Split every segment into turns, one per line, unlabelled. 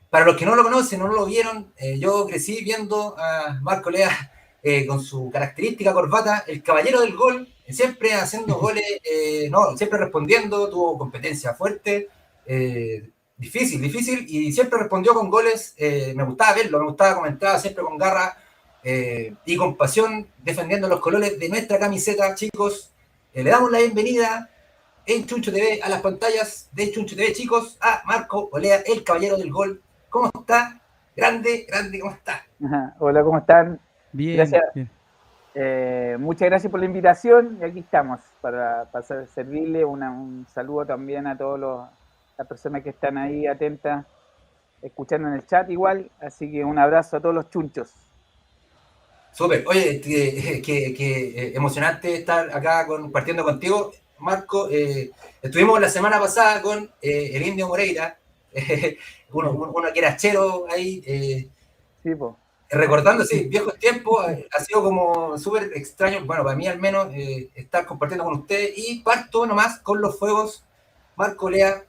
Para los que no lo conocen, no lo vieron, yo crecí viendo a Marco Lea con su característica corbata, el caballero del gol, siempre haciendo goles, siempre respondiendo, tuvo competencia fuerte, difícil, y siempre respondió con goles. Me gustaba verlo, me gustaba comentar, siempre con garra y con pasión, defendiendo los colores de nuestra camiseta, chicos. Le damos la bienvenida en Chuncho TV, a las pantallas de Chuncho TV, chicos, a Marco Olea, el caballero del gol. ¿Cómo está? Grande, ¿cómo está?
Ajá. Hola, ¿cómo están?
Bien,
Gracias.
bien.
Muchas gracias por la invitación y aquí estamos para servirle un saludo también a todas las personas que están ahí atentas, escuchando en el chat igual, así que un abrazo a todos los chunchos.
Súper, oye, que emocionante estar acá compartiendo contigo, Marco. Estuvimos la semana pasada con el Indio Moreira, uno que era chero ahí,
Sí, pues.
recordando, sí, viejos tiempos. Ha sido como súper extraño, bueno, para mí al menos, estar compartiendo con usted. Y parto nomás con los fuegos, Marco Lea.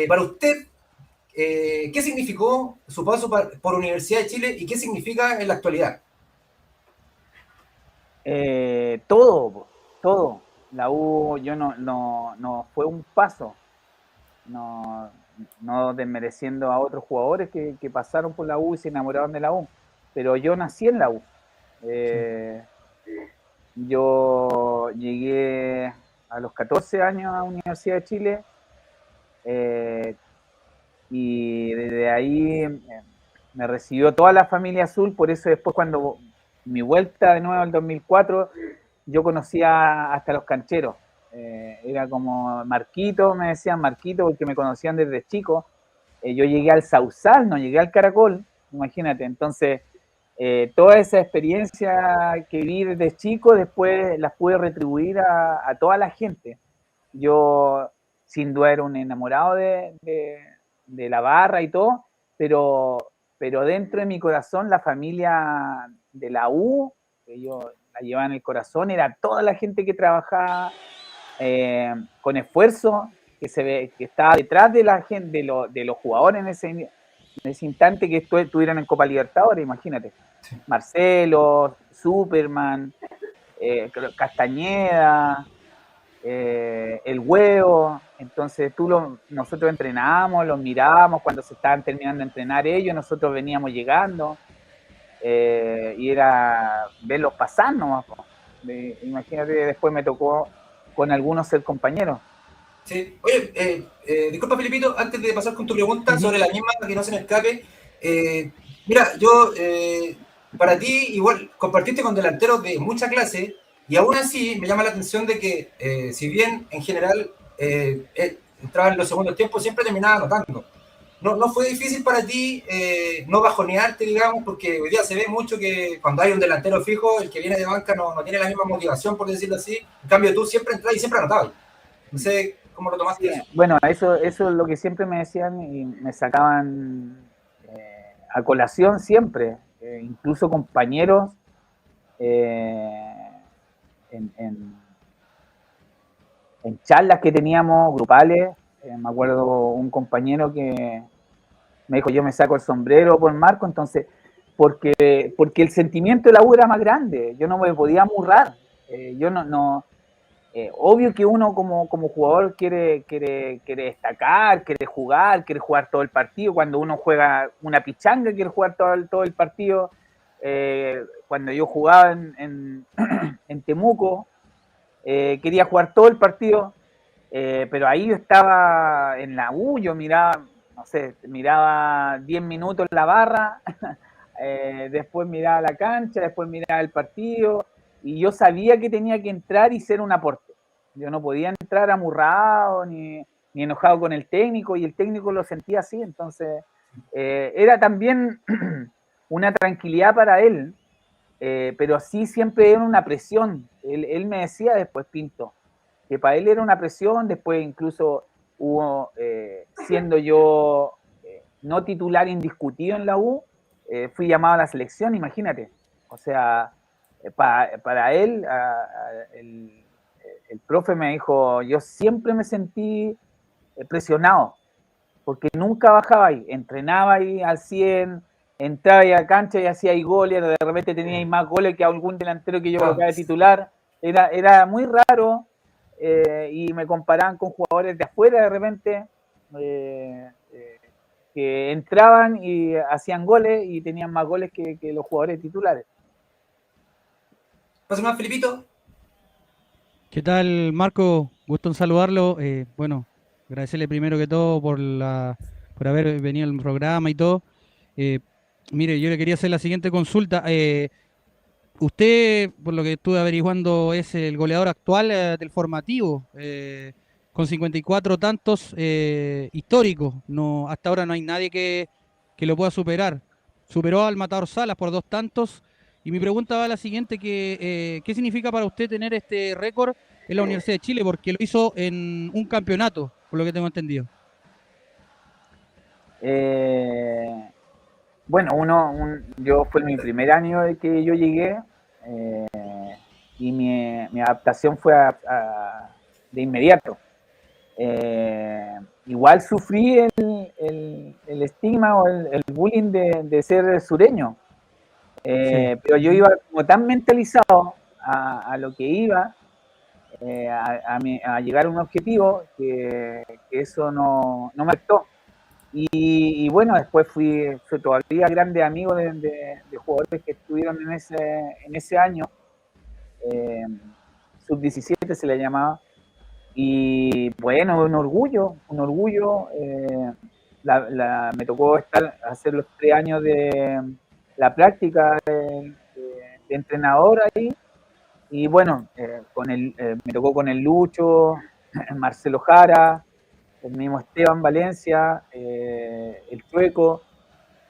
Para usted, ¿qué significó su paso por Universidad de Chile y qué significa en la actualidad?
Todo. La U yo no fue un paso, no desmereciendo a otros jugadores que pasaron por la U y se enamoraron de la U, pero yo nací en la U. Yo llegué a los 14 años a la Universidad de Chile y desde ahí me recibió toda la familia azul, por eso después cuando mi vuelta de nuevo al 2004, yo conocía hasta los cancheros. Era como Marquito, me decían Marquito, porque me conocían desde chico. Yo llegué al Sausal, no llegué al Caracol, imagínate. Entonces, toda esa experiencia que viví desde chico, después las pude retribuir a toda la gente. Yo, sin duda, era un enamorado de la barra y todo, pero dentro de mi corazón, la familia de la U, que yo la llevaba en el corazón, era toda la gente que trabajaba con esfuerzo, que estaba detrás de la gente, de los jugadores en ese instante que estuvieron en Copa Libertadores, imagínate. Marcelo, Superman, Castañeda, el huevo. Entonces nosotros entrenábamos, los mirábamos cuando se estaban terminando de entrenar ellos, nosotros veníamos llegando y era verlos pasar nomás. Imagínate, después me tocó con algunos ser compañeros.
Sí. Oye, disculpa, Filipito, antes de pasar con tu pregunta sobre la misma, que no se me escape. Mira, yo, para ti, igual, compartiste con delanteros de mucha clase, y aún así me llama la atención de que, si bien en general entraba en los segundos tiempos, siempre terminaba anotando. ¿No fue difícil para ti no bajonearte, digamos, porque hoy día se ve mucho que cuando hay un delantero fijo, el que viene de banca no tiene la misma motivación, por decirlo así? En cambio, tú siempre entras y siempre anotabas. No sé cómo lo tomaste
Sí,
eso.
bueno, eso es lo que siempre me decían y me sacaban a colación siempre, incluso compañeros eh, en, en, en, charlas que teníamos grupales. Me acuerdo un compañero que me dijo, yo me saco el sombrero por Marco, entonces, porque el sentimiento de la U era más grande, yo no me podía amurrar, yo obvio que uno como jugador quiere destacar, quiere jugar todo el partido. Cuando uno juega una pichanga, quiere jugar todo el partido. Cuando yo jugaba en Temuco, quería jugar todo el partido, pero ahí yo estaba en la U, yo miraba, no sé, miraba 10 minutos la barra, después miraba la cancha, después miraba el partido, y yo sabía que tenía que entrar y ser un aporte. Yo no podía entrar amurrado ni enojado con el técnico, y el técnico lo sentía así, entonces era también una tranquilidad para él, pero sí siempre era una presión. Él me decía después, Pinto, que para él era una presión, después incluso hubo, siendo yo no titular indiscutido en la U, fui llamado a la selección, imagínate. O sea, para él, el profe me dijo, yo siempre me sentí presionado, porque nunca bajaba ahí, entrenaba ahí al 100, entraba ahí a la cancha y hacía ahí goles, de repente tenía ahí más goles que algún delantero que yo colocaba de titular, era muy raro, y me comparaban con jugadores de afuera de repente, que entraban y hacían goles y tenían más goles que los jugadores titulares.
¿Pasa más, Filipito?
¿Qué tal, Marco? Gusto en saludarlo. Bueno, agradecerle primero que todo por haber venido al programa y todo. Eh, Mire, yo le quería hacer la siguiente consulta. Usted, por lo que estuve averiguando, es el goleador actual del formativo, con 54 tantos históricos. No, hasta ahora no hay nadie que lo pueda superar. Superó al Matador Salas por 2 tantos. Y mi pregunta va a la siguiente, ¿qué significa para usted tener este récord en la Universidad de Chile? Porque lo hizo en un campeonato, por lo que tengo entendido.
Bueno, yo fue mi primer año de que yo llegué, y mi adaptación fue de inmediato. Igual sufrí el estigma o el bullying de ser sureño,
Sí.
pero yo iba como tan mentalizado a lo que iba, a llegar a un objetivo, que eso no me afectó. Y bueno, después fui todavía grande amigo de jugadores que estuvieron en ese año, eh, sub-17 se le llamaba, y bueno, un orgullo. Me tocó hacer los 3 años de la práctica de entrenador ahí, y bueno, me tocó con el Lucho, Marcelo Jara, el mismo Esteban Valencia, el Chueco,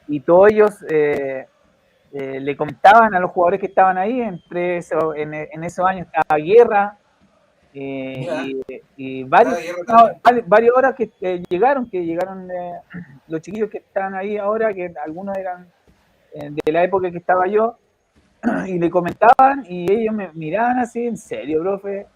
y todos ellos le comentaban a los jugadores que estaban ahí. En esos años estaba Guerra,
Mira,
y
Guerra también.
varios horas que llegaron los chiquillos que están ahí ahora, que algunos eran de la época que estaba yo, y le comentaban y ellos me miraban así, en serio, profe.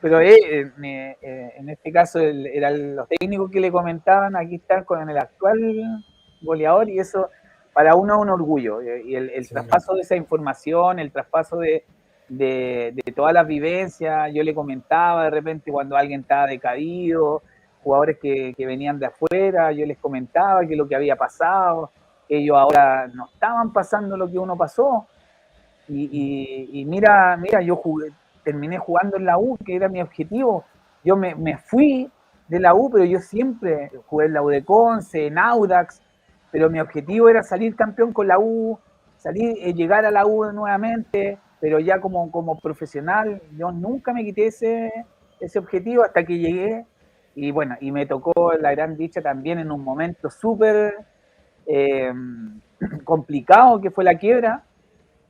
Pero en este caso eran los técnicos que le comentaban, aquí están con el actual goleador, y eso para uno es un orgullo. Y el
Sí, claro.
traspaso de esa información, el traspaso de todas las vivencias, yo le comentaba de repente cuando alguien estaba decaído, jugadores que venían de afuera, yo les comentaba que lo que había pasado, que ellos ahora no estaban pasando lo que uno pasó. Y mira, yo terminé jugando en la U, que era mi objetivo. Yo me fui de la U, pero yo siempre jugué en la U de Conce, en Audax, pero mi objetivo era salir campeón con la U, llegar a la U nuevamente, pero ya como profesional. Yo nunca me quité ese objetivo hasta que llegué, y bueno, y me tocó la gran dicha también en un momento súper eh, complicado, que fue la quiebra,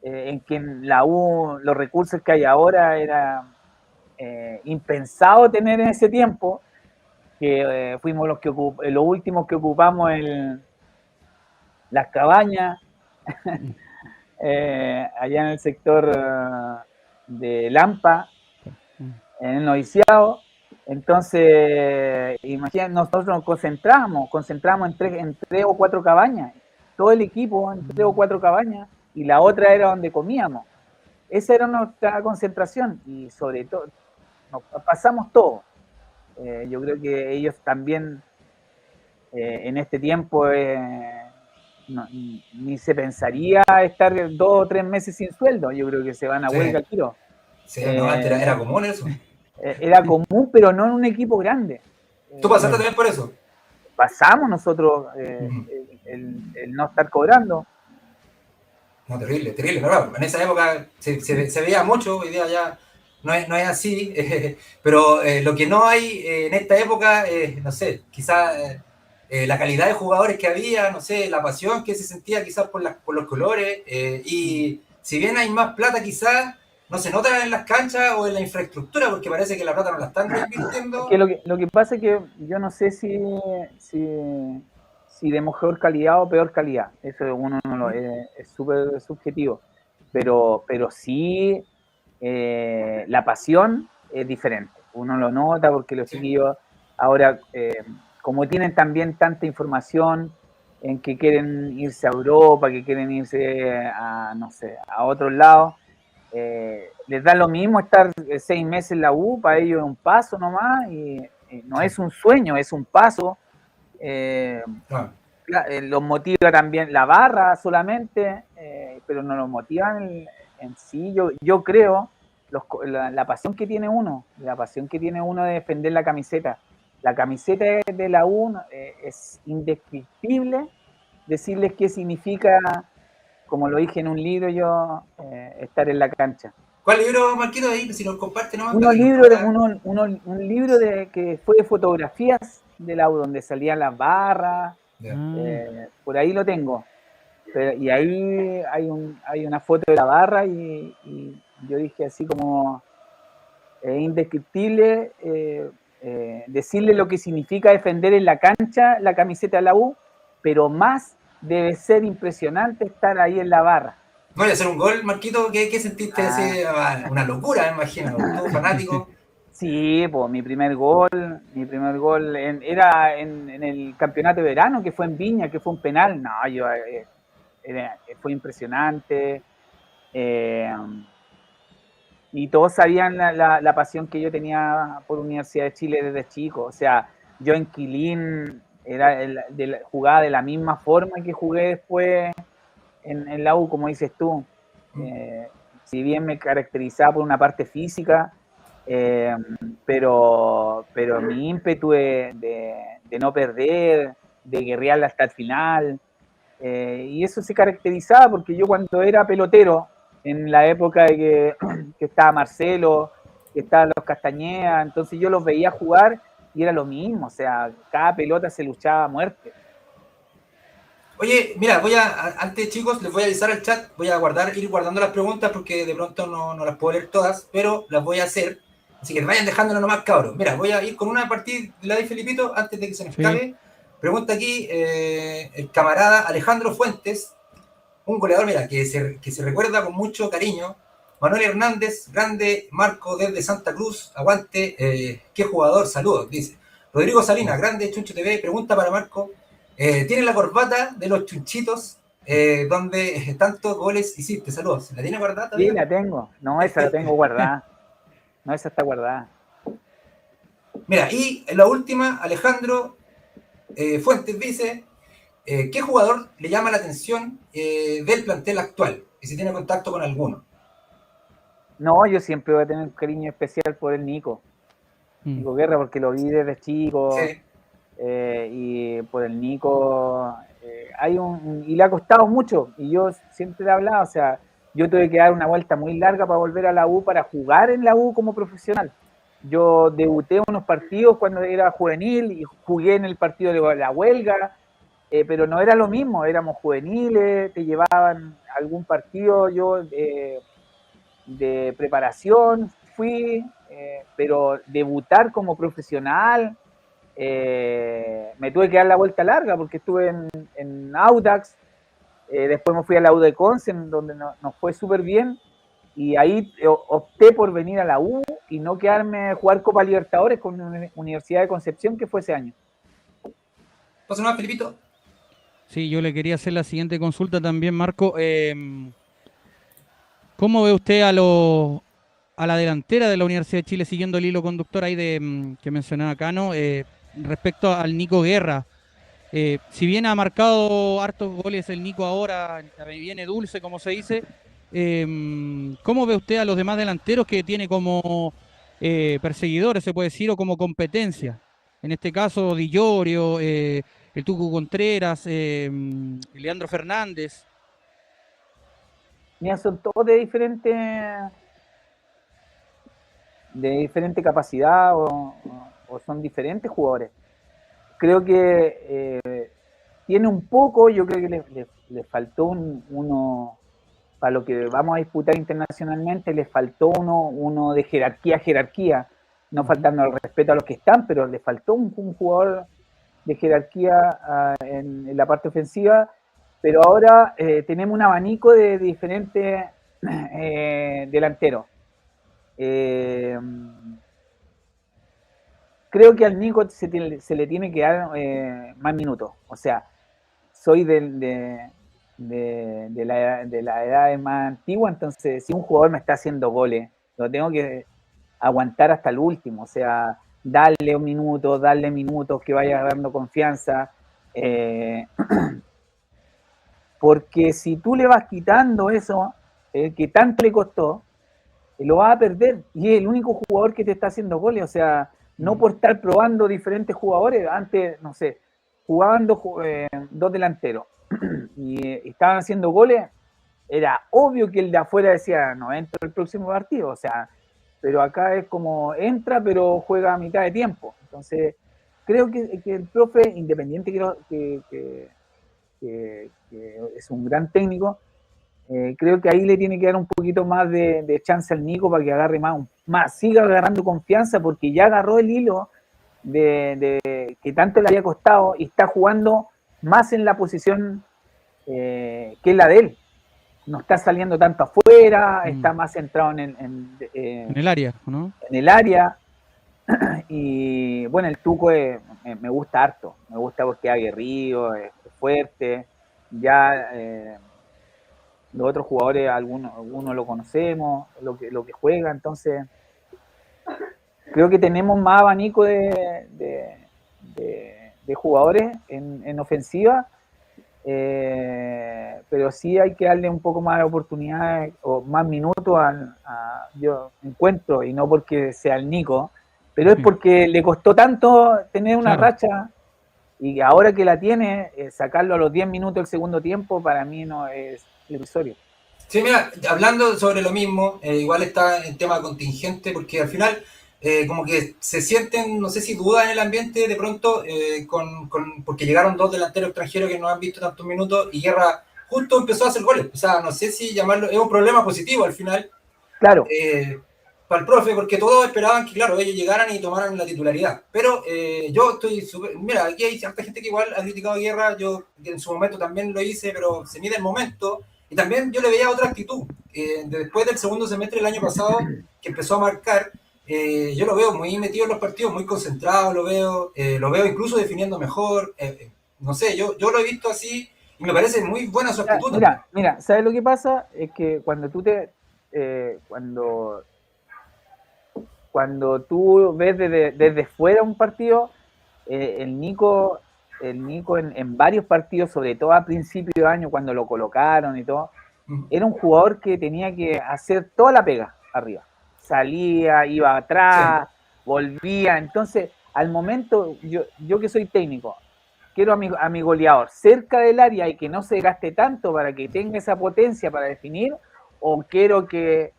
en que en la U los recursos que hay ahora era impensado tener en ese tiempo, que fuimos los últimos que ocupamos las cabañas, allá en el sector de Lampa, en el noviciado. Entonces, imagínate, nosotros nos concentramos en tres o cuatro cabañas, todo el equipo en 3 o 4 cabañas, y la otra era donde comíamos. Esa era nuestra concentración, y sobre todo nos pasamos todo. Yo creo que ellos también, en este tiempo, ni se pensaría estar 2 o 3 meses sin sueldo. Yo creo que se van a huelga
Sí,
al tiro.
sí, no, antes
Eh,
era común eso.
Era común, pero no en un equipo grande.
¿Tú pasaste
Claro.
también por eso?
Pasamos nosotros
Ujú.
el no estar cobrando.
No, terrible, terrible, ¿verdad? En esa época se veía mucho, hoy día ya no es así, pero lo que no hay en esta época, no sé, quizás la calidad de jugadores que había, no sé, la pasión que se sentía quizás por los colores, y si bien hay más plata quizás, no se nota en las canchas o en la infraestructura, porque parece que la plata no la están
Es que
reinvirtiendo.
lo que pasa es que yo no sé si, si de mejor calidad o peor calidad. Eso uno no es súper subjetivo. Pero sí, la pasión es diferente. Uno lo nota porque los
Sí,
chiquillos ahora como tienen también tanta información en que quieren irse a Europa, que quieren irse a, no sé, a otros lados, les da lo mismo estar 6 meses en la U, para ellos es un paso nomás, y no es un sueño, es un paso.
Claro.
Los motiva también la barra solamente, pero no los motivan en sí. Yo creo la pasión que tiene uno, de defender la camiseta. La camiseta de la U es indescriptible decirles qué significa, como lo dije en un libro yo, estar en la cancha.
¿Cuál libro, Marquito, ahí? Si nos comparte nomás.
Un libro que fue de fotografías de la U, donde salían las barras, por ahí lo tengo. Y ahí hay una foto de la barra y yo dije así como, es indescriptible decirle lo que significa defender en la cancha la camiseta de la U, pero más debe ser impresionante estar ahí en la barra.
No, y hacer un gol, Marquito, ¿qué sentiste? Una locura, me imagino. Tú, fanático.
Sí, pues mi primer gol era en el campeonato de verano, que fue en Viña, que fue un penal. No, fue impresionante. Y todos sabían la pasión que yo tenía por Universidad de Chile desde chico. O sea, yo en Quilín jugaba de la misma forma que jugué después en la U, como dices tú. Si bien me caracterizaba por una parte física, pero mi ímpetu de no perder, de guerrear hasta el final, y eso se caracterizaba porque yo cuando era pelotero, en la época de que estaba Marcelo, que estaban los Castañeda, entonces yo los veía jugar y era lo mismo, o sea, cada pelota se luchaba a muerte.
Oye, mira, antes chicos, les voy a avisar al chat, voy a ir guardando las preguntas porque de pronto no las puedo leer todas, pero las voy a hacer. Así que vayan dejándolo nomás, cabros. Mira, voy a ir con una partida de la de Felipito antes de que se me escape. Pregunta aquí el camarada Alejandro Fuentes, un goleador, mira, que se recuerda con mucho cariño. Manuel Hernández, grande Marco desde Santa Cruz, aguante, qué jugador, saludos, dice. Rodrigo Salinas, grande Chuncho TV, pregunta para Marco. ¿Tiene la corbata de los chunchitos donde tantos goles hiciste? Saludos. ¿La tiene guardada todavía?
Sí, la tengo. No, esa la tengo guardada. No, esa está guardada.
Mira, y la última, Alejandro Fuentes dice, ¿qué jugador le llama la atención del plantel actual? Y si tiene contacto con alguno.
No, yo siempre voy a tener un cariño especial por el Nico. Nico Guerra, porque lo vi desde chico. Sí. Y por el Nico y le ha costado mucho, y yo siempre le he hablado, o sea, yo tuve que dar una vuelta muy larga para volver a la U, para jugar en la U como profesional. Yo debuté en unos partidos cuando era juvenil y jugué en el partido de la huelga, pero no era lo mismo, éramos juveniles, te llevaban algún partido, yo de preparación fui, pero debutar como profesional, me tuve que dar la vuelta larga porque estuve en Audax, después me fui a la U de Conce, donde nos fue súper bien, y ahí opté por venir a la U y no quedarme a jugar Copa Libertadores con la Universidad de Concepción, que fue ese año.
¿Pasa más, Felipito?
Sí, yo le quería hacer la siguiente consulta también, Marco. ¿Cómo ve usted a la delantera de la Universidad de Chile, siguiendo el hilo conductor ahí que mencionaba Cano, respecto al Nico Guerra? Si bien ha marcado hartos goles el Nico ahora, viene dulce, como se dice, ¿cómo ve usted a los demás delanteros que tiene como perseguidores, se puede decir, o como competencia? En este caso, Di Llorio, el Tucu Contreras, Leandro Fernández.
Mira, son todos de diferente capacidad o son diferentes jugadores. Creo que tiene un poco, yo creo que le faltó uno, para lo que vamos a disputar internacionalmente, le faltó uno de jerarquía, no faltando el respeto a los que están, pero le faltó un jugador de jerarquía en la parte ofensiva, pero ahora tenemos un abanico de diferentes delanteros. creo que al Nico se le tiene que dar más minutos. O sea, soy de la edad más antigua, entonces si un jugador me está haciendo goles, lo tengo que aguantar hasta el último. O sea, darle un minuto, darle minutos, que vaya dando confianza. Porque si tú le vas quitando eso, que tanto le costó, lo vas a perder. Y es el único jugador que te está haciendo goles. O sea, no por estar probando diferentes jugadores. Antes, no sé, jugaban dos delanteros y estaban haciendo goles. Era obvio que el de afuera decía, no entra el próximo partido. O sea, pero acá es como entra, pero juega a mitad de tiempo. Entonces, creo que el profe, independiente que es un gran técnico, creo que ahí le tiene que dar un poquito más de chance al Nico para que agarre más, siga agarrando confianza, porque ya agarró el hilo que tanto le había costado y está jugando más en la posición que es la de él. No está saliendo tanto afuera, está más centrado
en el área, ¿no?
En el área. Y bueno, el Tuco me gusta harto, me gusta porque es aguerrido, es fuerte. Ya los otros jugadores, algunos lo conocemos, lo que juega, entonces creo que tenemos más abanico de jugadores en ofensiva, pero sí hay que darle un poco más de oportunidades o más minutos yo encuentro, y no porque sea el Nico, pero es porque le costó tanto tener una racha, y ahora que la tiene, sacarlo a los 10 minutos del segundo tiempo, para mí no es irrisorio.
Sí, mira, hablando sobre lo mismo, igual está el tema contingente, porque al final como que se sienten, no sé si dudas en el ambiente de pronto, porque llegaron dos delanteros extranjeros que no han visto tantos minutos y Guerra justo empezó a hacer goles. O sea, no sé si llamarlo, es un problema positivo al final.
Claro.
Para el profe, porque todos esperaban que, claro, ellos llegaran y tomaran la titularidad. Pero yo estoy súper... Mira, aquí hay cierta gente que igual ha criticado a Guerra, yo en su momento también lo hice, pero se mide el momento. Y también yo le veía otra actitud. Después del segundo semestre del año pasado, que empezó a marcar, yo lo veo muy metido en los partidos, muy concentrado, lo veo incluso definiendo mejor. No sé, yo lo he visto así y me parece muy buena su actitud.
Mira, ¿sabes lo que pasa? Es que cuando tú cuando tú ves desde fuera un partido, el Nico en varios partidos, sobre todo a principio de año, cuando lo colocaron y todo, era un jugador que tenía que hacer toda la pega arriba. Salía, iba atrás, volvía. Entonces, al momento, yo que soy técnico, quiero a mi goleador cerca del área y que no se gaste tanto para que tenga esa potencia para definir, o quiero que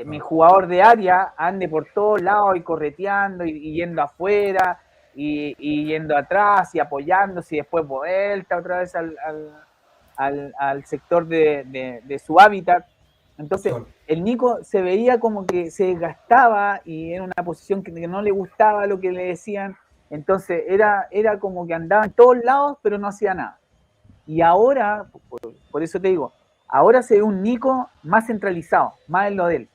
mi jugador de área ande por todos lados y correteando y yendo afuera y yendo atrás y apoyándose y después vuelta otra vez al sector de su hábitat. Entonces, el Nico se veía como que se desgastaba y era una posición que no le gustaba lo que le decían. Entonces, era como que andaba en todos lados, pero no hacía nada. Y ahora, por eso te digo, ahora se ve un Nico más centralizado, más en lo de él.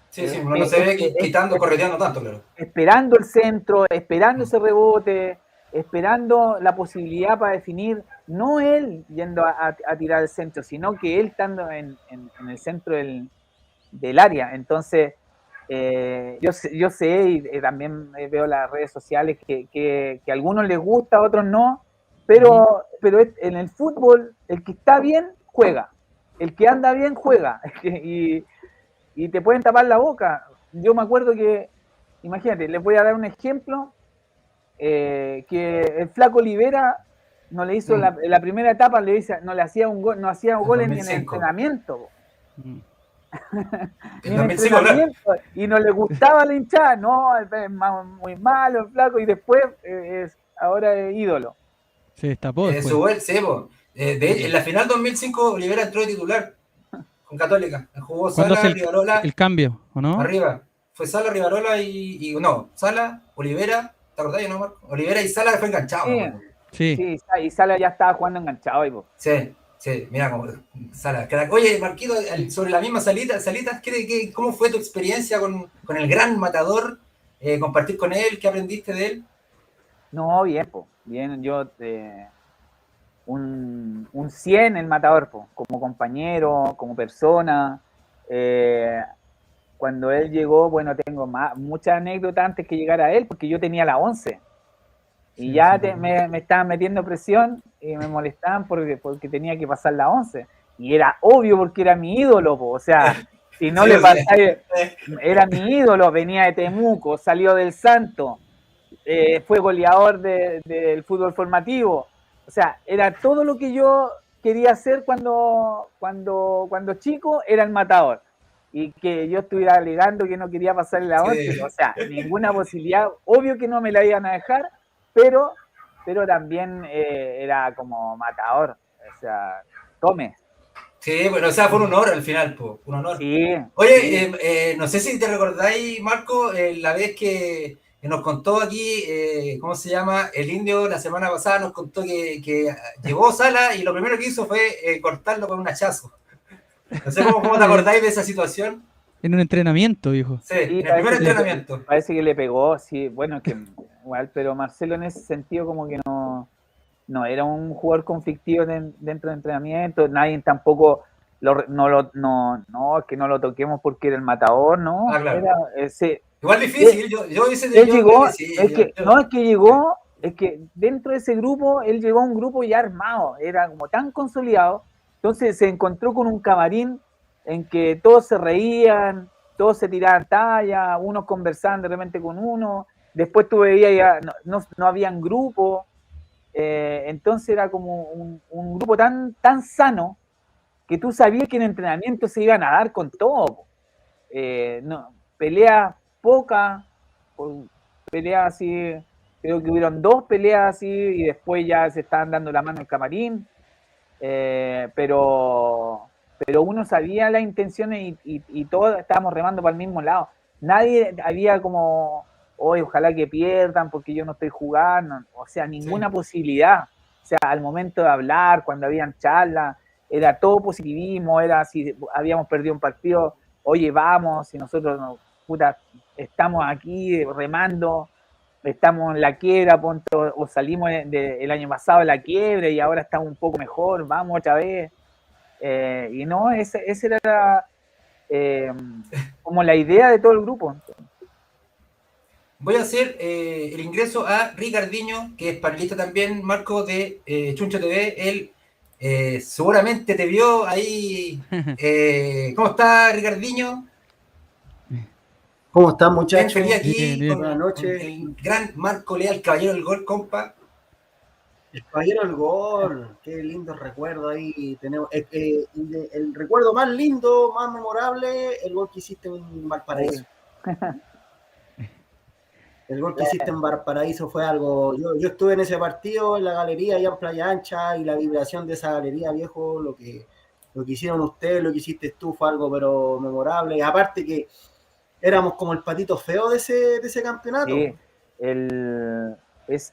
Sí, no se ve quitando, correteando tanto, claro.
Esperando el centro, esperando ese rebote, esperando la posibilidad para definir, no él yendo a tirar el centro, sino que él estando en el centro del área. Entonces, yo sé y también veo las redes sociales que a algunos les gusta, a otros no, pero en el fútbol, el que está bien, juega. El que anda bien, juega. Y te pueden tapar la boca. Yo me acuerdo que, imagínate, les voy a dar un ejemplo, que el flaco Olivera no le hizo la primera etapa, no le hacía un gol, no hacía goles ni en el entrenamiento. Ni en entrenamiento, y no le gustaba la hinchada, no, es muy malo el flaco, y después ahora es ídolo.
Se destapó después.
De hecho, en la final 2005 Olivera entró de titular con Católica. Jugó Sala, Rivarola.
El cambio, ¿o no?
Arriba. Fue Sala, Rivarola y no, Sala, Olivera, ¿te acordás, no, Marco? Olivera y Sala fue enganchado.
Sí, y Sala ya estaba jugando enganchado. Ahí,
sí, mira cómo Sala. Oye, Marquito, sobre la misma Salitas, ¿cómo fue tu experiencia con el gran matador compartir con él? ¿Qué aprendiste de él?
No, bien, po. Bien, yo un 100 el Matador, po, como compañero, como persona. Cuando él llegó, bueno, tengo muchas anécdotas antes que llegara él, porque yo tenía la 11 y
Sí,
ya
sí.
me estaban metiendo presión y me molestaban porque tenía que pasar la 11. Y era obvio porque era mi ídolo, po. O sea, si no
Sí,
le
o sea,
pasáis, era mi ídolo, venía de Temuco, salió del Santo, fue goleador del fútbol formativo. O sea, era todo lo que yo quería hacer cuando chico, era el Matador. Y que yo estuviera alegando que no quería pasar la 11,
sí.
o sea, ninguna posibilidad. Obvio que no me la iban a dejar, pero, pero también era como Matador. O sea, tome.
Sí, bueno, o sea, fue un honor al final, po, un honor.
Sí,
Oye,
sí.
no sé si te recordáis, Marco, la vez que nos contó aquí, ¿cómo se llama? El indio la semana pasada nos contó que llegó Sala y lo primero que hizo fue cortarlo con un hachazo. No sé cómo te acordáis de esa situación.
En un entrenamiento, dijo.
Sí,
Sí,
en el primer entrenamiento.
parece que le pegó, sí, bueno, que igual, pero Marcelo en ese sentido como que no era un jugador conflictivo dentro del entrenamiento, nadie tampoco no, que no lo toquemos porque era el matador,
Ah,
no,
claro.
era ese,
Igual
él,
difícil, yo
él
yo le
llegó,
decía,
es que llegó, es que dentro de ese grupo, él llegó a un grupo ya armado, era como tan consolidado, entonces se encontró con un camarín en que todos se reían, todos se tiraban talla, unos conversaban de repente con uno, después tú veías ya, no habían grupos, entonces era como un grupo tan sano que tú sabías que en entrenamiento se iban a dar con todo. No, peleas pocas, peleas así, creo que hubieron 2 peleas así y después ya se estaban dando la mano el camarín, pero uno sabía las intenciones y todos estábamos remando para el mismo lado. Nadie había como, hoy ojalá que pierdan porque yo no estoy jugando, o sea,
sí.
ninguna posibilidad. O sea, al momento de hablar, cuando habían charlas, era todo positivismo, era si habíamos perdido un partido, oye, vamos, si nosotros puta, estamos aquí remando, estamos en la quiebra, o salimos el año pasado de la quiebra y ahora estamos un poco mejor, vamos otra vez. Y no, ese era eh, como la idea de todo el grupo.
Voy a hacer el ingreso a Ricardiño, que es panelista también, Marco, de Chuncho TV. Él seguramente te vio ahí. ¿Cómo está Ricardiño?
¿Cómo están,
Bien,
muchachos?
feliz
Bien,
aquí
bien.
Buenas
con
noches.
el gran Marco Leal, caballero del gol, compa.
El caballero del gol, qué lindo recuerdo ahí tenemos. El recuerdo más lindo, más memorable, el gol que hiciste en Valparaíso. El gol que hiciste en Valparaíso fue algo. Yo estuve en ese partido, en la galería, allá en Playa Ancha, y la vibración de esa galería, viejo, lo que hicieron ustedes, lo que hiciste tú, fue algo pero memorable. Aparte que éramos como el patito feo de ese campeonato.
Sí,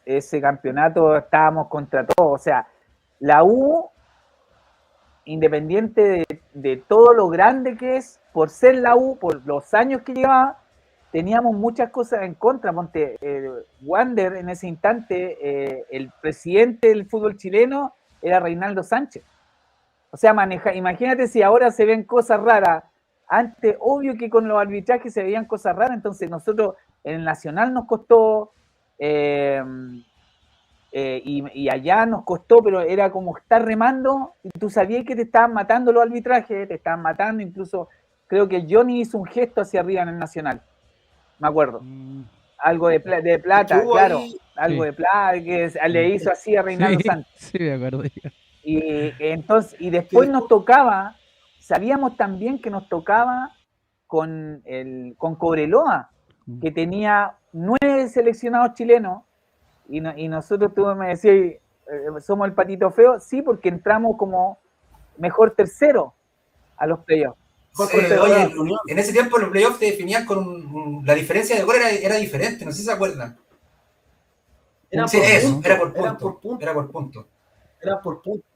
ese campeonato estábamos contra todos. O sea, la U, independiente de todo lo grande que es, por ser la U, por los años que llevaba, teníamos muchas cosas en contra. Ponte, Wander en ese instante, el presidente del fútbol chileno era Reinaldo Sánchez. O sea, imagínate si ahora se ven cosas raras. Antes, obvio que con los arbitrajes se veían cosas raras, entonces nosotros en el Nacional nos costó, eh, y allá nos costó, pero era como estar remando y tú sabías que te estaban matando los arbitrajes, te estaban matando, incluso creo que Johnny hizo un gesto hacia arriba en el Nacional, me acuerdo.
Mm,
Algo de
Es que
plata,
hubo
claro,
ahí.
algo
sí,
de plata que le hizo así a
sí,
Reinaldo Sánchez.
sí, me acuerdo.
Y
Que
después nos
después,
tocaba, sabíamos también que nos tocaba con Cobreloa,
Mm.
que tenía 9 seleccionados chilenos, y nosotros tú me decías, somos el patito feo, sí, porque entramos como mejor tercero a los playoffs.
mejor tercero
Oye,
en la Unión.
en ese tiempo los playoffs te definían con la diferencia de gol era diferente, no sé si se acuerdan.
Eran
Sí,
por
Puntos,
eso,
¿no?
era
puntos,
por punto, era por punto.
eran por puntos.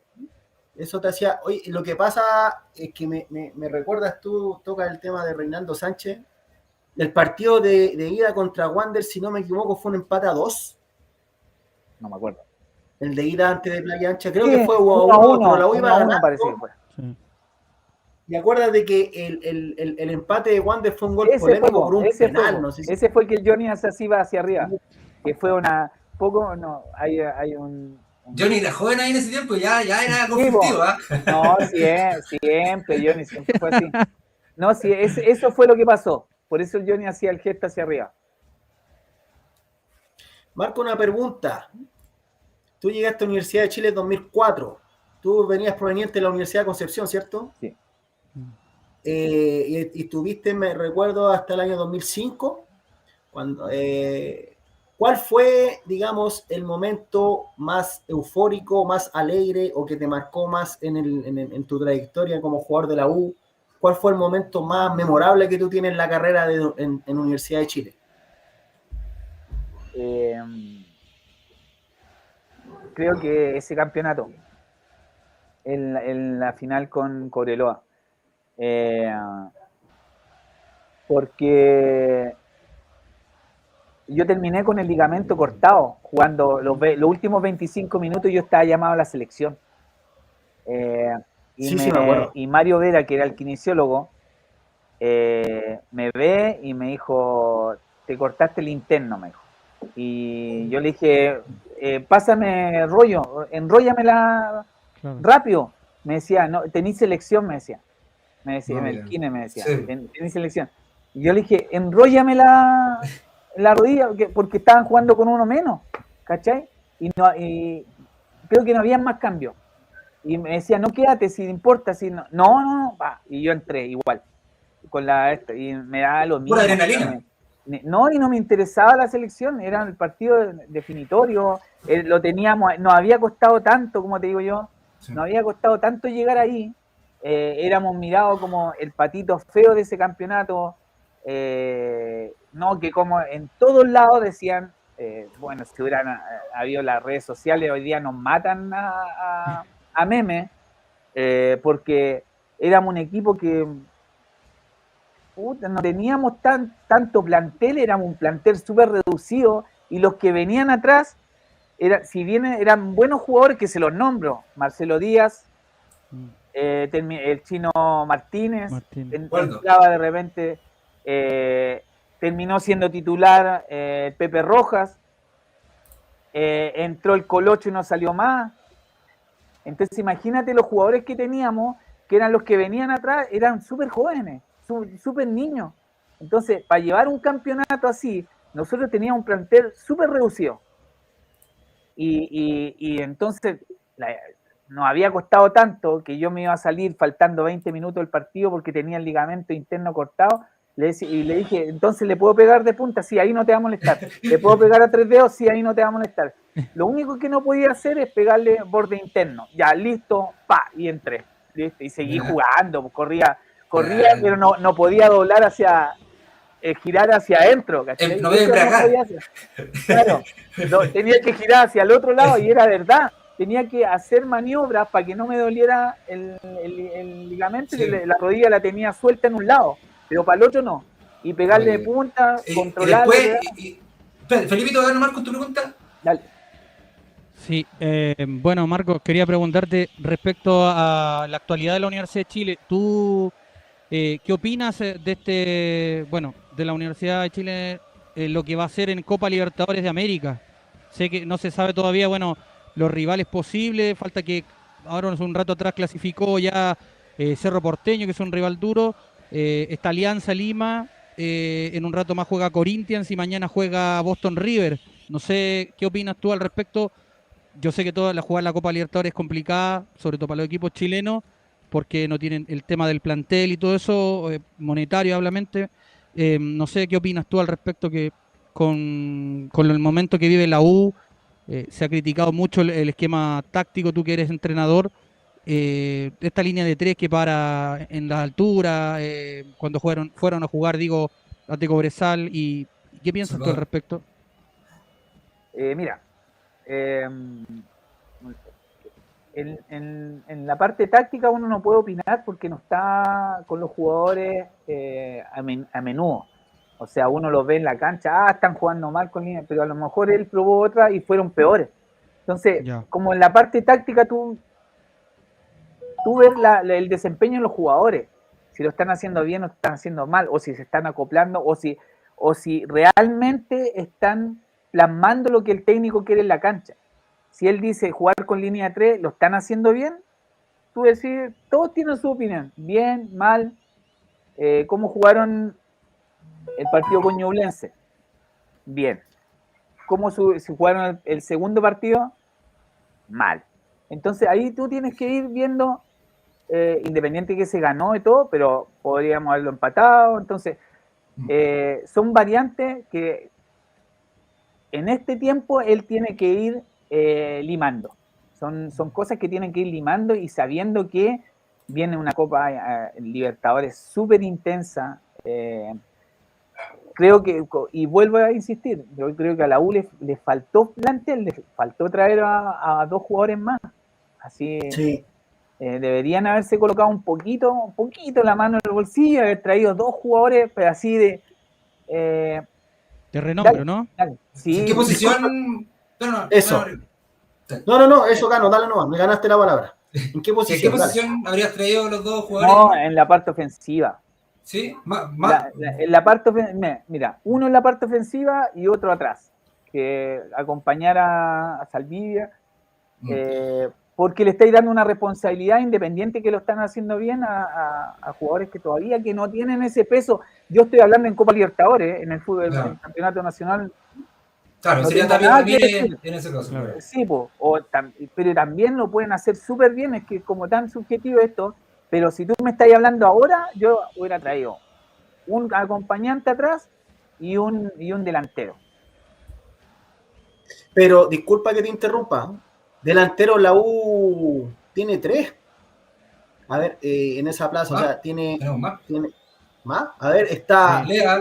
Eso te hacía. Oye, lo que pasa es que me recuerdas tú, toca el tema de Reinaldo Sánchez. El partido de ida contra Wander, si no me equivoco, fue un empate a 2.
No me acuerdo.
El de ida antes de Playa Ancha, creo
Sí,
que fue
1-1,
pero la U iba
1-1
ganando.
parece que fue.
Sí.
Y acuérdate que el empate de Wander fue un gol
Ese
polémico
fue,
por un
ese
penal.
fue,
No sé si...
ese fue el que el Johnny Asas iba hacia arriba. Que fue una. Poco, no, hay un.
Johnny era joven ahí en ese tiempo, ya era
Sí,
conflictivo, ¿ah?
no, siempre, Johnny siempre fue así. No, sí, eso fue lo que pasó. Por eso el Johnny hacía el gesto hacia arriba.
Marco, una pregunta. Tú llegaste a la Universidad de Chile en 2004. Tú venías proveniente de la Universidad de Concepción, ¿cierto?
Sí.
Y estuviste, me recuerdo, hasta el año 2005. Cuando, ¿cuál fue, digamos, el momento más eufórico, más alegre o que te marcó más en tu trayectoria como jugador de la U? ¿Cuál fue el momento más memorable que tú tienes en la carrera en Universidad de Chile?
Creo que ese campeonato, en la final con Cobreloa, porque yo terminé con el ligamento cortado, jugando los últimos 25 minutos yo estaba llamado a la selección.
Sí, me acuerdo.
Y Mario Vera, que era el kinesiólogo, me ve y me dijo, te cortaste el interno, me dijo. Y yo le dije, pásame rollo, enróllamela rápido. Me decía, no, tenís selección, me decía.
No,
el kine me decía,
sí.
tenís selección. Y yo le dije, enróllamela la rodilla, porque estaban jugando con uno menos, ¿cachai? Y creo que no había más cambios. Y me decía, no quédate, si importa, si no, va. Y yo entré igual, y me daba lo mismo.
Pura adrenalina.
No, y no me interesaba la selección, era el partido definitorio, lo teníamos, nos había costado tanto, como te digo yo,
Sí.
nos había costado tanto llegar ahí, éramos mirados como el patito feo de ese campeonato, no, que como en todos lados decían, bueno, si hubieran habido las redes sociales, hoy día nos matan a memes, porque éramos un equipo que no teníamos tanto plantel, éramos un plantel súper reducido, y los que venían atrás, si bien eran buenos jugadores, que se los nombro, Marcelo Díaz, el chino Martínez. Entraba de repente, terminó siendo titular Pepe Rojas, entró el Colocho y no salió más. Entonces imagínate los jugadores que teníamos, que eran los que venían atrás, eran súper jóvenes, súper niños. Entonces, para llevar un campeonato así, nosotros teníamos un plantel súper reducido. Y entonces nos había costado tanto que yo me iba a salir faltando 20 minutos del partido porque tenía el ligamento interno cortado. Y le dije, entonces le puedo pegar de punta, sí, ahí no te va a molestar. Le puedo pegar a 3 dedos, sí, ahí no te va a molestar. Lo único que no podía hacer es pegarle borde interno. Ya, listo, y entré. ¿Listo? Y seguí jugando, corría, pero no podía doblar girar hacia adentro.
No me
podía hacer. Claro, tenía que girar hacia el otro lado y era verdad. Tenía que hacer maniobras para que no me doliera el ligamento, sí. Que la rodilla la tenía suelta en un lado, pero para el otro no. Y pegarle de punta, controlarlo.
Felipe, ¿te voy a ganar con tu pregunta?
Dale.
Sí, bueno, Marcos, quería preguntarte respecto a la actualidad de la Universidad de Chile. ¿Tú qué opinas de la Universidad de Chile, lo que va a hacer en Copa Libertadores de América? Sé que no se sabe todavía, los rivales posibles, falta que ahora un rato atrás clasificó ya Cerro Porteño, que es un rival duro, esta Alianza Lima, en un rato más juega Corinthians y mañana juega Boston River. No sé qué opinas tú al respecto. Yo sé que jugar la Copa Libertadores es complicada, sobre todo para los equipos chilenos, porque no tienen el tema del plantel y todo eso, monetario obviamente. No sé qué opinas tú al respecto, que con el momento que vive la U, se ha criticado mucho el esquema táctico, tú que eres entrenador, esta línea de 3 que para en las alturas, cuando fueron a jugar, a Cobresal, y ¿qué piensas tú al respecto?
Mira, en la parte táctica uno no puede opinar porque no está con los jugadores a menudo. O sea, uno los ve en la cancha, están jugando mal con línea, pero a lo mejor él probó otra y fueron peores. Entonces,
Ya.
como en la parte táctica, tú ves el desempeño de los jugadores, si lo están haciendo bien o están haciendo mal, o si se están acoplando, o si realmente están plasmando lo que el técnico quiere en la cancha. Si él dice jugar con línea 3, ¿lo están haciendo bien? Tú decís, todos tienen su opinión, bien, mal. ¿Cómo jugaron el partido con Ñublense? Bien. ¿Cómo si jugaron el segundo partido? Mal. Entonces ahí tú tienes que ir viendo, independiente que se ganó y todo, pero podríamos haberlo empatado. Entonces, son variantes que en este tiempo él tiene que ir limando. Son cosas que tienen que ir limando y sabiendo que viene una Copa Libertadores súper intensa. Creo que, y vuelvo a insistir, yo creo que a la U le faltó plantel, le faltó traer a 2 jugadores más. Así
Sí.
Deberían haberse colocado un poquito la mano en el bolsillo, haber traído 2 jugadores, pero así de
renombre, ¿no?
Dale. Sí,
¿En qué posición?
Eso. No, eso Cano, dale nomás, me ganaste la palabra. ¿En qué posición?
Habrías traído los 2 jugadores?
No, en la parte ofensiva.
¿Sí?
En la parte mira, uno en la parte ofensiva y otro atrás, que acompañara a Saldivia, porque le estáis dando una responsabilidad independiente que lo están haciendo bien a jugadores que todavía que no tienen ese peso. Yo estoy hablando en Copa Libertadores, en el fútbol, en el campeonato nacional.
Claro,
no
sería Tapia Ramírez en ese caso.
Claro. Sí, pero también lo pueden hacer súper bien, es que como tan subjetivo esto, pero si tú me estás hablando ahora, yo hubiera traído un acompañante atrás y un delantero.
Pero disculpa que te interrumpa, delantero la U tiene 3. A ver, en esa plaza, o sea, tiene más. A ver, está
Lea.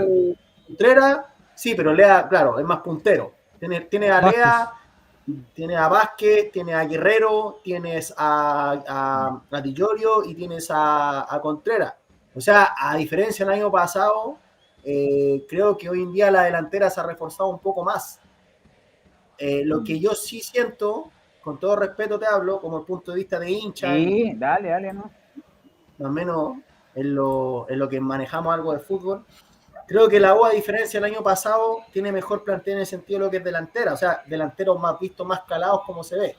Contreras, sí, pero Lea, claro, es más puntero. Tiene a Lea, tiene a Vázquez, tiene a Guerrero, tienes a Di Llorio y tienes a Contreras. O sea, a diferencia del año pasado, creo que hoy en día la delantera se ha reforzado un poco más. Lo que yo sí siento, con todo respeto te hablo, como el punto de vista de hincha.
Sí, dale, ¿no?
Más o menos en lo que manejamos algo de fútbol. Creo que la U, a diferencia del año pasado, tiene mejor plantel en el sentido de lo que es delantera. O sea, delanteros más vistos, más calados, como se ve.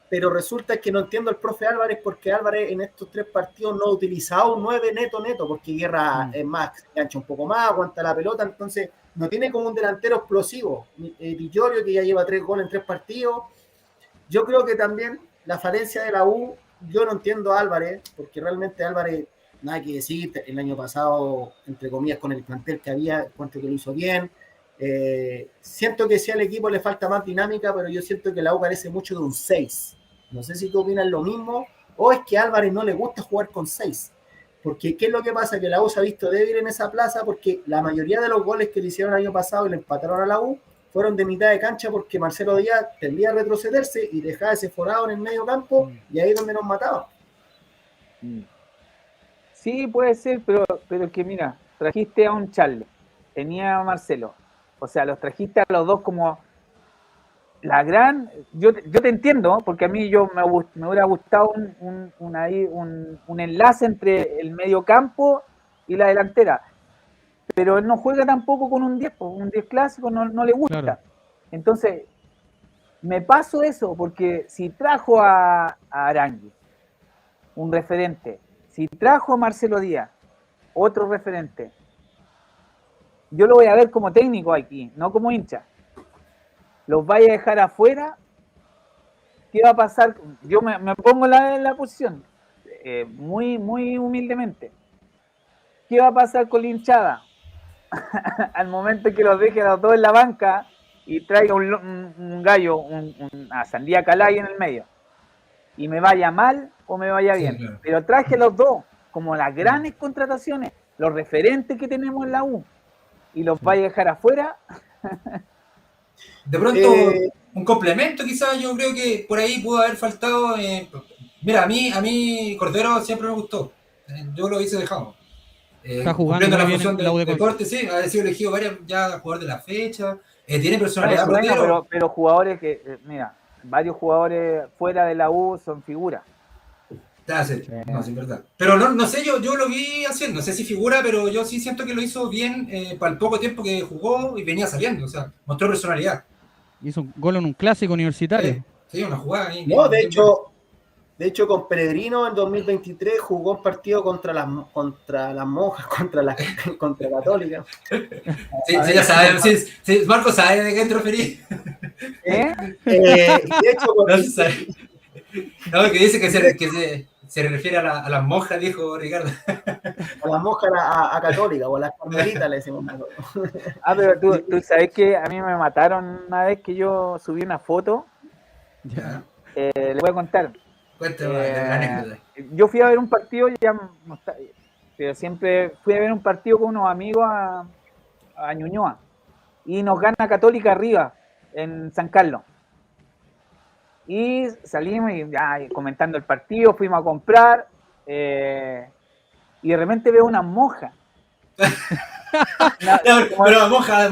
Pero resulta que no entiendo al profe Álvarez, porque Álvarez en estos 3 partidos no ha utilizado un 9 neto, porque Guerra es más, se engancha un poco más, aguanta la pelota, entonces no tiene como un delantero explosivo. Di Llorio, que ya lleva 3 goles en 3 partidos. Yo creo que también la falencia de la U, yo no entiendo a Álvarez, porque realmente Álvarez, nada que decir, el año pasado, entre comillas, con el plantel que había, cuanto que lo hizo bien. Siento que si al equipo le falta más dinámica, pero yo siento que la U carece mucho de un 6. No sé si tú opinas lo mismo, o es que a Álvarez no le gusta jugar con 6. Porque ¿qué es lo que pasa? Que la U se ha visto débil en esa plaza, porque la mayoría de los goles que le hicieron el año pasado y le empataron a la U fueron de mitad de cancha, porque Marcelo Díaz tendía a retrocederse y dejaba ese forado en el medio campo, y ahí es donde nos mataban.
Sí, puede ser, pero que mira, trajiste a un Charles, tenía a Marcelo, o sea, los trajiste a los dos como la gran. Yo te entiendo, porque a mí me hubiera gustado un enlace entre el medio campo y la delantera, pero él no juega tampoco con un 10 clásico, no le gusta. Claro. Entonces, me paso eso, porque si trajo a Arangui, un referente, si trajo a Marcelo Díaz, otro referente, yo lo voy a ver como técnico aquí, no como hincha. Los vaya a dejar afuera, ¿qué va a pasar? Yo me pongo en la posición, muy, muy humildemente. ¿Qué va a pasar con la hinchada? Al momento que los deje a los dos en la banca y traiga un gallo, una sandía Calay en el medio, y me vaya mal o me vaya bien. Sí, claro. Pero traje a los dos como las grandes contrataciones, los referentes que tenemos en la U, y los vaya a dejar afuera.
De pronto, un complemento quizás, yo creo que por ahí pudo haber faltado. Mira, a mí Cordero siempre me gustó. Yo lo hice dejado.
Está jugando
cumpliendo la
muy bien
función
en la U
de
de
deporte, sí, ha sido elegido varios ya jugador de la fecha, tiene personalidad
Bueno,
portero.
pero jugadores que, mira, varios jugadores fuera de la U son figuras.
Sí, no, sí, es verdad. Pero no sé, yo lo vi haciendo, no sé si figura, pero yo sí siento que lo hizo bien para el poco tiempo que jugó y venía saliendo, o sea, mostró personalidad.
Hizo un gol en un clásico universitario.
Sí, una jugada ahí
No,
bien buena.
de hecho, con Peregrino en 2023 jugó un partido contra las monjas, contra Católica.
Sí,
A
sí,
ver,
ya sabe, sí, Marco sabe de qué te referís.
de hecho,
No se sabe. No, que dice que
de hecho,
se refiere a las monjas, dijo Ricardo.
a las monjas a Católica o a las carmelitas le decimos nosotros.
Pero tú sabes que a mí me mataron una vez que yo subí una foto.
Ya,
Le voy a contar.
cuéntame la anécdota.
Yo fui a ver un partido, pero siempre fui a ver un partido con unos amigos a Ñuñoa y nos gana Católica arriba en San Carlos. Y salimos y comentando el partido, fuimos a comprar y de repente veo una monja.
Pero monja,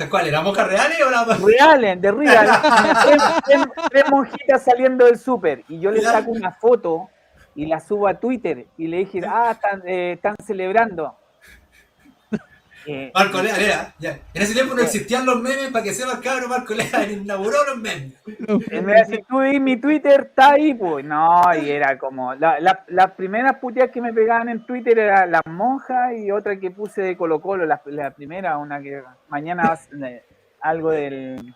¿cuál? ¿Era monja reales o la
Reales, de real, tres monjitas saliendo del súper y yo le saco una foto y la subo a Twitter y le dije, están celebrando.
Marco Lea, mira, ya. En ese tiempo no existían los memes para que sepas, cabrón, Marco Lea inauguró los memes.
Si tú ves mi Twitter, está ahí, pues. No, y era como. Las primeras puteadas que me pegaban en Twitter era las monjas y otra que puse de Colo-Colo. La primera, una que mañana algo del.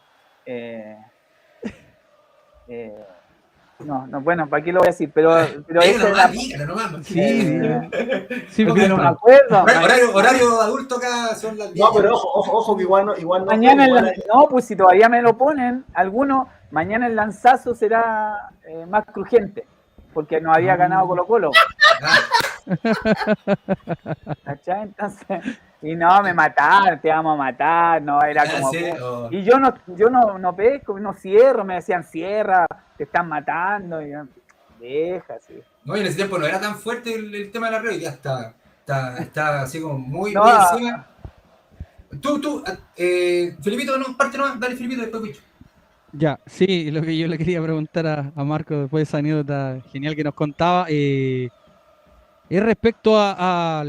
No, bueno, ¿para qué lo voy a decir? Pero
esa es la dígalo nomás.
Sí,
porque no me acuerdo.
Horario adulto acá son las 10.
No, pero ojo que igual no.
Mañana no, pues si todavía me lo ponen, algunos, mañana el lanzazo será más crujiente, porque no había ganado Colo-Colo. ¿Cachai? Entonces, y no, me mataron, te vamos a matar, no, era como.
Sí,
y yo no pesco, no cierro, me decían cierra, te están matando, y yo, deja, sí.
No, y en ese tiempo no era tan fuerte el tema de la red, ya está así como muy
No,
encima. Tú, Felipito, no, parte nomás, dale Felipito, después Wicho.
Ya, sí, lo que yo le quería preguntar a Marco después de esa anécdota genial que nos contaba, es respecto a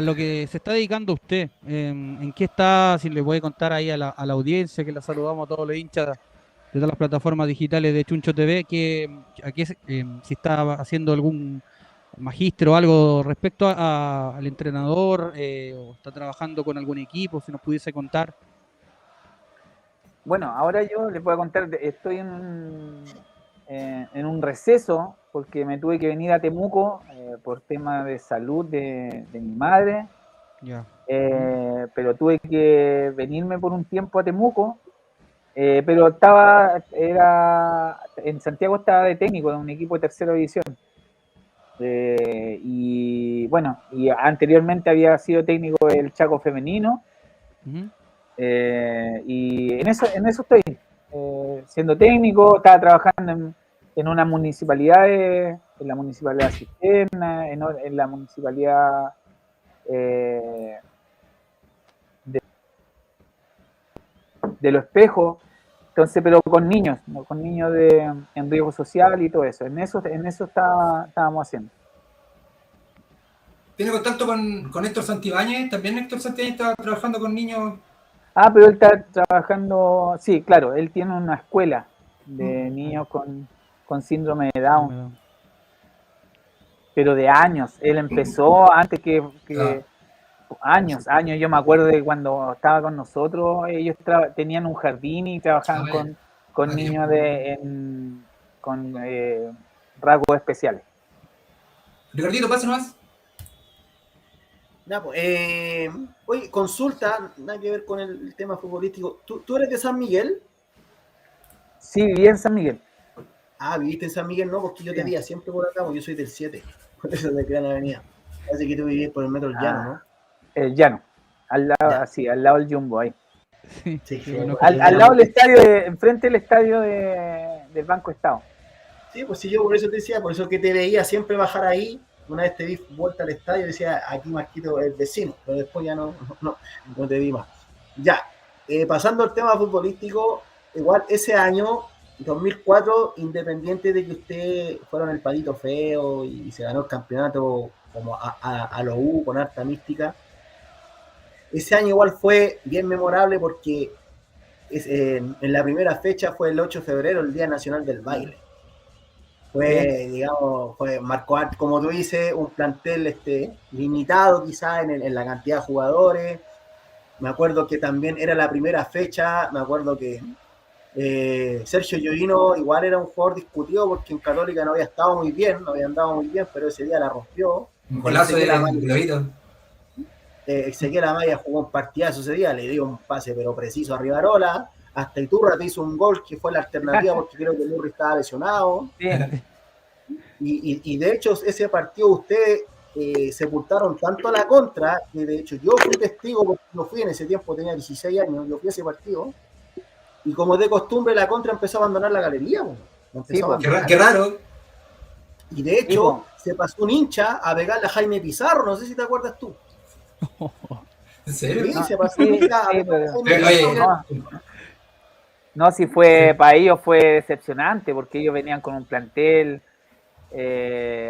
lo que se está dedicando usted. ¿En qué está? Si le puede contar ahí a la audiencia, que la saludamos a todos los hinchas de todas las plataformas digitales de Chuncho TV, si está haciendo algún magíster o algo respecto al entrenador, o está trabajando con algún equipo, si nos pudiese contar.
Bueno, ahora yo les voy a contar, estoy en un receso porque me tuve que venir a Temuco por tema de salud de mi madre.
Ya.
Pero tuve que venirme por un tiempo a Temuco, pero en Santiago estaba de técnico en un equipo de tercera división. Y bueno, y anteriormente había sido técnico del Chaco femenino.
Uh-huh.
Y en eso estoy siendo técnico. Estaba trabajando en una municipalidad, en la municipalidad de Cisterna, en la municipalidad de Los Espejos, entonces, pero con niños, ¿no? Con niños en riesgo social y todo eso. En eso estábamos haciendo.
¿Tiene contacto con Héctor Santibáñez? También Héctor Santibáñez está trabajando con niños.
Pero él está trabajando, sí, claro, él tiene una escuela de niños con síndrome de Down, pero de años. Él empezó antes que años, yo me acuerdo de cuando estaba con nosotros, ellos tenían un jardín y trabajaban con niños con rasgos especiales.
Ricardito, pasa nomás.
Oye, consulta, nada que ver con el tema futbolístico. ¿Tú eres de San Miguel?
Sí, viví en San Miguel.
Viviste en San Miguel, no, porque yo te veía siempre por acá, porque yo soy del 7, por eso de Gran Avenida. Parece que tú vivías por el metro del Llano, ¿no?
El Llano, al lado del Jumbo ahí.
Sí,
al lado del estadio, enfrente del estadio del Banco Estado.
Sí, pues sí, yo por eso te decía, por eso que te veía siempre bajar ahí, una vez te vi vuelta al estadio y decía, aquí Marquito el vecino, pero después ya no te vi más. Ya, pasando al tema futbolístico, igual ese año, 2004, independiente de que usted fueron el palito feo y se ganó el campeonato como a lo U con harta mística, ese año igual fue bien memorable porque en la primera fecha fue el 8 de febrero, el Día Nacional del Baile. Digamos, marcó, como tú dices, un plantel limitado quizás en la cantidad de jugadores. Me acuerdo que también era la primera fecha, me acuerdo que Sergio Llovino igual era un jugador discutido porque en Católica no había estado muy bien, no había andado muy bien, pero ese día la rompió.
Un golazo de Globito.
Ezequiel Amaya jugó un partidazo ese día, le dio un pase pero preciso a Rivarola, hasta Iturra te hizo un gol que fue la alternativa porque creo que Murri estaba lesionado. Y de hecho ese partido ustedes sepultaron tanto a la contra que de hecho yo fui testigo porque yo fui en ese tiempo, tenía 16 años, yo fui a ese partido y como de costumbre la contra empezó a abandonar la galería.
Qué raro.
Y de hecho se pasó un hincha a pegarle a Jaime Pizarro, no sé si te acuerdas tú.
¿En serio?
Sí, se pasó un hincha a
Pizarro. No, si fue para ellos fue decepcionante porque ellos venían con un plantel,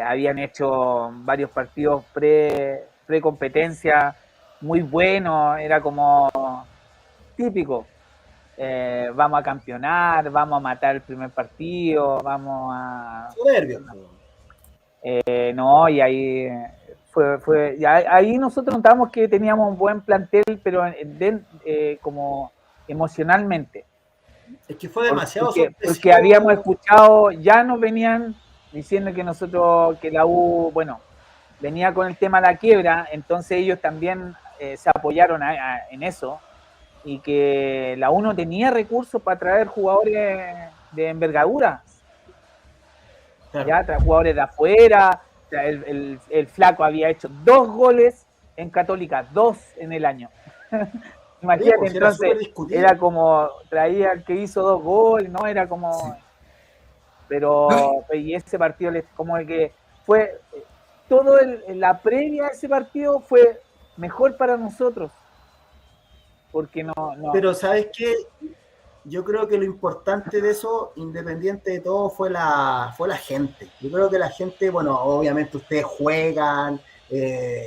habían hecho varios partidos pre-competencia muy buenos, era como típico, vamos a campeonar, vamos a matar el primer partido, vamos a...
Soberbio.
No, y ahí ahí nosotros notamos que teníamos un buen plantel, pero como emocionalmente.
Es que fue demasiado
porque habíamos escuchado, ya nos venían diciendo que nosotros, que la U, bueno, venía con el tema de la quiebra, entonces ellos también se apoyaron en eso, y que la U no tenía recursos para traer jugadores de envergadura. Claro. Ya, traer jugadores de afuera, el Flaco había hecho 2 goles en Católica, 2 en el año. Imagínate, pues, entonces era como traía el que hizo 2 goles, ¿no? Era como... Sí. Pero y ese partido como el que fue todo la previa a ese partido fue mejor para nosotros. Porque no.
Pero ¿sabes qué? Yo creo que lo importante de eso, independiente de todo, fue la gente. Yo creo que la gente, bueno, obviamente ustedes juegan,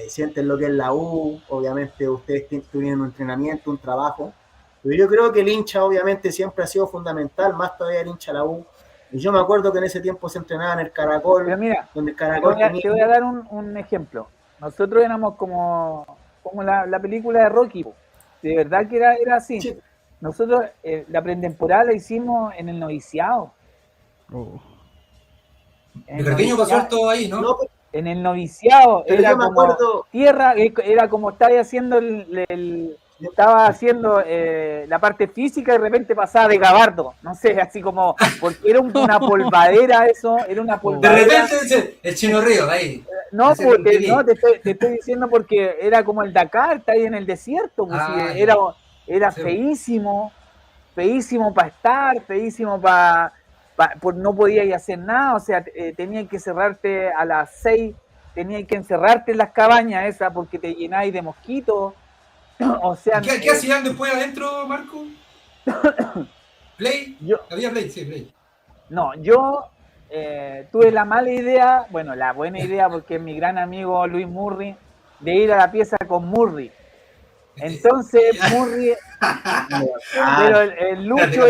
sienten lo que es la U, obviamente ustedes tuvieron un entrenamiento, un trabajo, pero yo creo que el hincha obviamente siempre ha sido fundamental, más todavía el hincha de la U. Y yo me acuerdo que en ese tiempo se entrenaba en el Caracol.
Pero mira,
donde el Caracol
te voy a dar un ejemplo. Nosotros éramos como la película de Rocky, de verdad que era así. Sí. Nosotros la pretemporada la hicimos en el noviciado.
El pequeño pasó todo ahí, ¿no?
En el noviciado era como
acuerdo...
tierra, era como estaba haciendo estaba haciendo la parte física y de repente pasaba de gabardo, no sé, así como, porque era una polvadera eso, era una polvadera.
De repente el Chino Río, ahí.
No, te estoy diciendo porque era como el Dakar, está ahí en el desierto, pues, era sí. feísimo para estar, feísimo no podías hacer nada, o sea, tenías que cerrarte a las 6, tenías que encerrarte en las cabañas esas porque te llenáis de mosquitos. O sea,
¿Qué hacían después adentro, Marco? ¿Play? ¿Había Play? Sí, Play.
No, yo tuve la mala idea, bueno, la buena idea, porque es mi gran amigo Luis Murri, de ir a la pieza con Murri. Entonces, Murri, pero el Lucho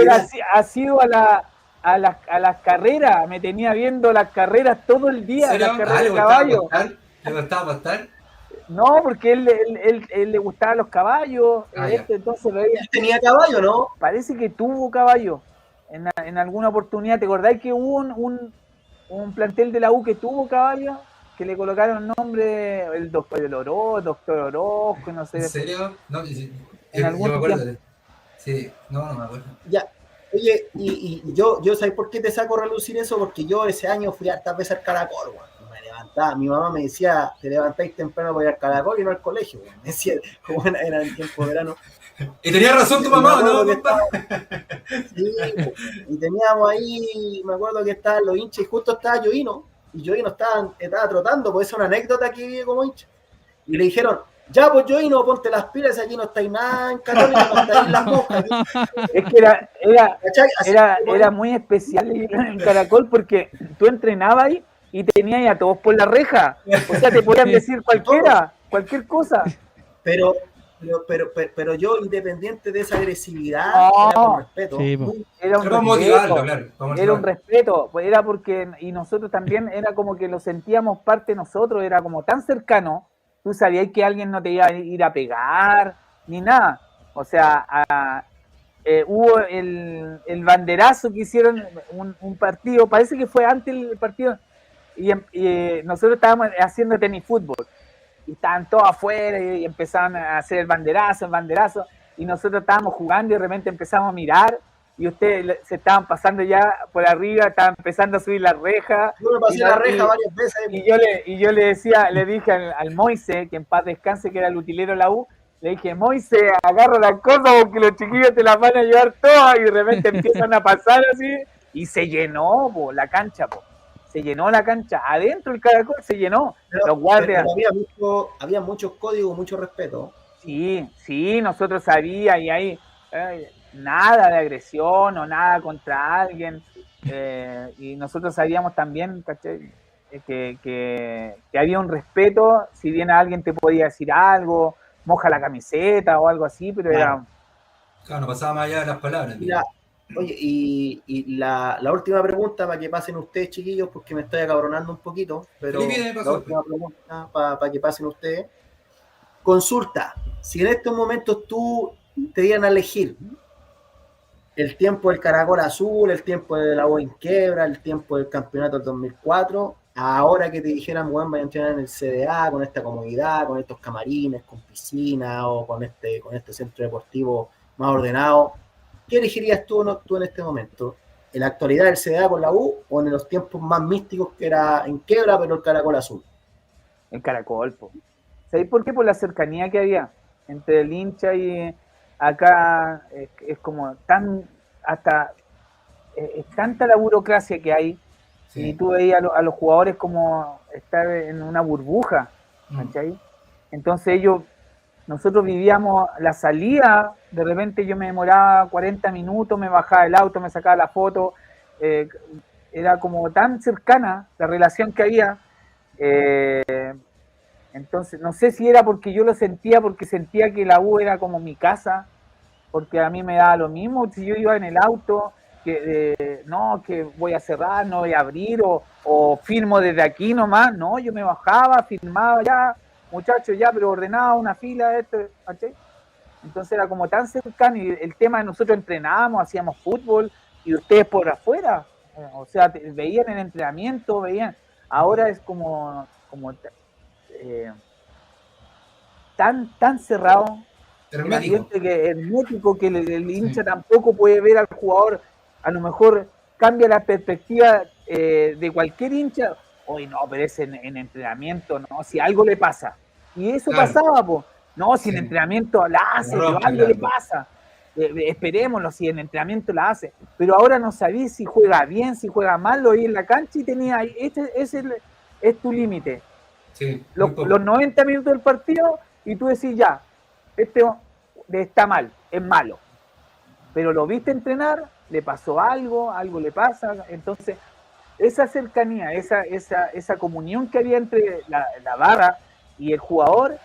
ha sido a las carreras, me tenía viendo las carreras todo el día, las carreras de caballo.
¿Le gustaba pastar?
No, porque él le gustaban los caballos, entonces veía.
Él tenía caballo, ¿no?
Parece que tuvo caballo en alguna oportunidad. ¿Te acordás que hubo un plantel de la U que tuvo caballo? Que le colocaron nombre el doctor Orozco, no sé.
¿En serio? No, sí,
en algún
yo me acuerdo. Sí, no me acuerdo.
Ya. Oye, y yo ¿sabes por qué te saco a relucir eso? Porque yo ese año fui hartas veces al Caracol, güey. Me levantaba, mi mamá me decía, te levantáis temprano para ir al Caracol y no al colegio, güey. Me decía, como era en tiempo de verano.
Y tenía razón tu mamá, ¿no?
Sí, y teníamos ahí, me acuerdo que estaban los hinchas y justo estaba Llovino. y Joey no estaba trotando, pues es una anécdota que vive como hincha. Y le dijeron, ya pues Joey, no ponte las pilas, aquí no estáis nada en Católica, no estáis en las moscas.
Es que era muy especial en Caracol porque tú entrenabas ahí y tenías a todos por la reja. O sea, te podían decir cualquier cosa.
Pero yo, independiente de esa agresividad, era con respeto.
Sí, po.
Era un
Vamos a motivarlo, claro. Vamos a
Era un
motivarlo.
respeto, pues era porque, y nosotros también, era como que lo sentíamos parte de nosotros, era como tan cercano, tú sabías que alguien no te iba a ir a pegar, ni nada. O sea, hubo el banderazo que hicieron un partido, parece que fue antes el partido, y nosotros estábamos haciendo tenis fútbol, y estaban todos afuera y empezaban a hacer el banderazo, y nosotros estábamos jugando y de repente empezamos a mirar, y ustedes se estaban pasando ya por arriba, estaban empezando a subir la reja.
Yo me pasé la reja varias veces.
Y yo le dije al Moise, que en paz descanse, que era el utilero de la U, le dije, Moise, agarra las cosas porque los chiquillos te las van a llevar todas, y de repente empiezan a pasar así, y se llenó la cancha, se llenó la cancha, adentro el Caracol se llenó, los guardias.
Pero había muchos códigos, mucho respeto.
Sí, nosotros sabíamos, y ahí nada de agresión o nada contra alguien, y nosotros sabíamos también, ¿cachai? Que había un respeto, si bien a alguien te podía decir algo, moja la camiseta o algo así, pero
claro, no pasaba más allá de las palabras.
Mira, oye, y la última pregunta para que pasen ustedes, chiquillos, porque me estoy acabronando un poquito, pero la última pregunta para que pasen ustedes. Consulta, si en estos momentos tú te dieran a elegir el tiempo del Caracol Azul, el tiempo de la U en quiebra, el tiempo del campeonato del 2004, ahora que te dijeran, bueno, vayan a entrenar en el CDA, con esta comodidad, con estos camarines, con piscina o con este centro deportivo más ordenado, ¿qué elegirías tú en este momento? ¿En la actualidad del CDA con la U o en los tiempos más místicos que era en quiebra pero el Caracol Azul?
El Caracol, ¿sabéis por qué? Por la cercanía que había entre el hincha y acá es como es tanta la burocracia que hay, sí. Y tú veías a los jugadores como estar en una burbuja, ¿cachai? Entonces nosotros vivíamos la salida, de repente yo me demoraba 40 minutos, me bajaba del auto, me sacaba la foto, era como tan cercana la relación que había, entonces no sé si era porque yo lo sentía, porque sentía que la U era como mi casa, porque a mí me daba lo mismo, si yo iba en el auto, que voy a cerrar, no voy a abrir, o firmo desde aquí nomás, no, yo me bajaba, firmaba ya, muchachos, ya, pero ordenaba una fila, ¿cachai? Entonces era como tan cercano, y el tema de nosotros entrenábamos, hacíamos fútbol, y ustedes por afuera, o sea, veían el entrenamiento, ahora es como tan cerrado, hermético, que el hincha tampoco puede ver al jugador, a lo mejor cambia la perspectiva de cualquier hincha, hoy no, pero es en entrenamiento, no, si algo le pasa, y eso pasaba, no, si en entrenamiento la hace, pero algo le pasa, esperémoslo, si en entrenamiento la hace, pero ahora no sabés si juega bien, si juega mal, lo vi en la cancha y tenía, es tu límite. Sí, los 90 minutos del partido y tú decís ya, este está mal, es malo, pero lo viste entrenar, le pasó algo le pasa, entonces esa cercanía, esa comunión que había entre la barra y el jugador,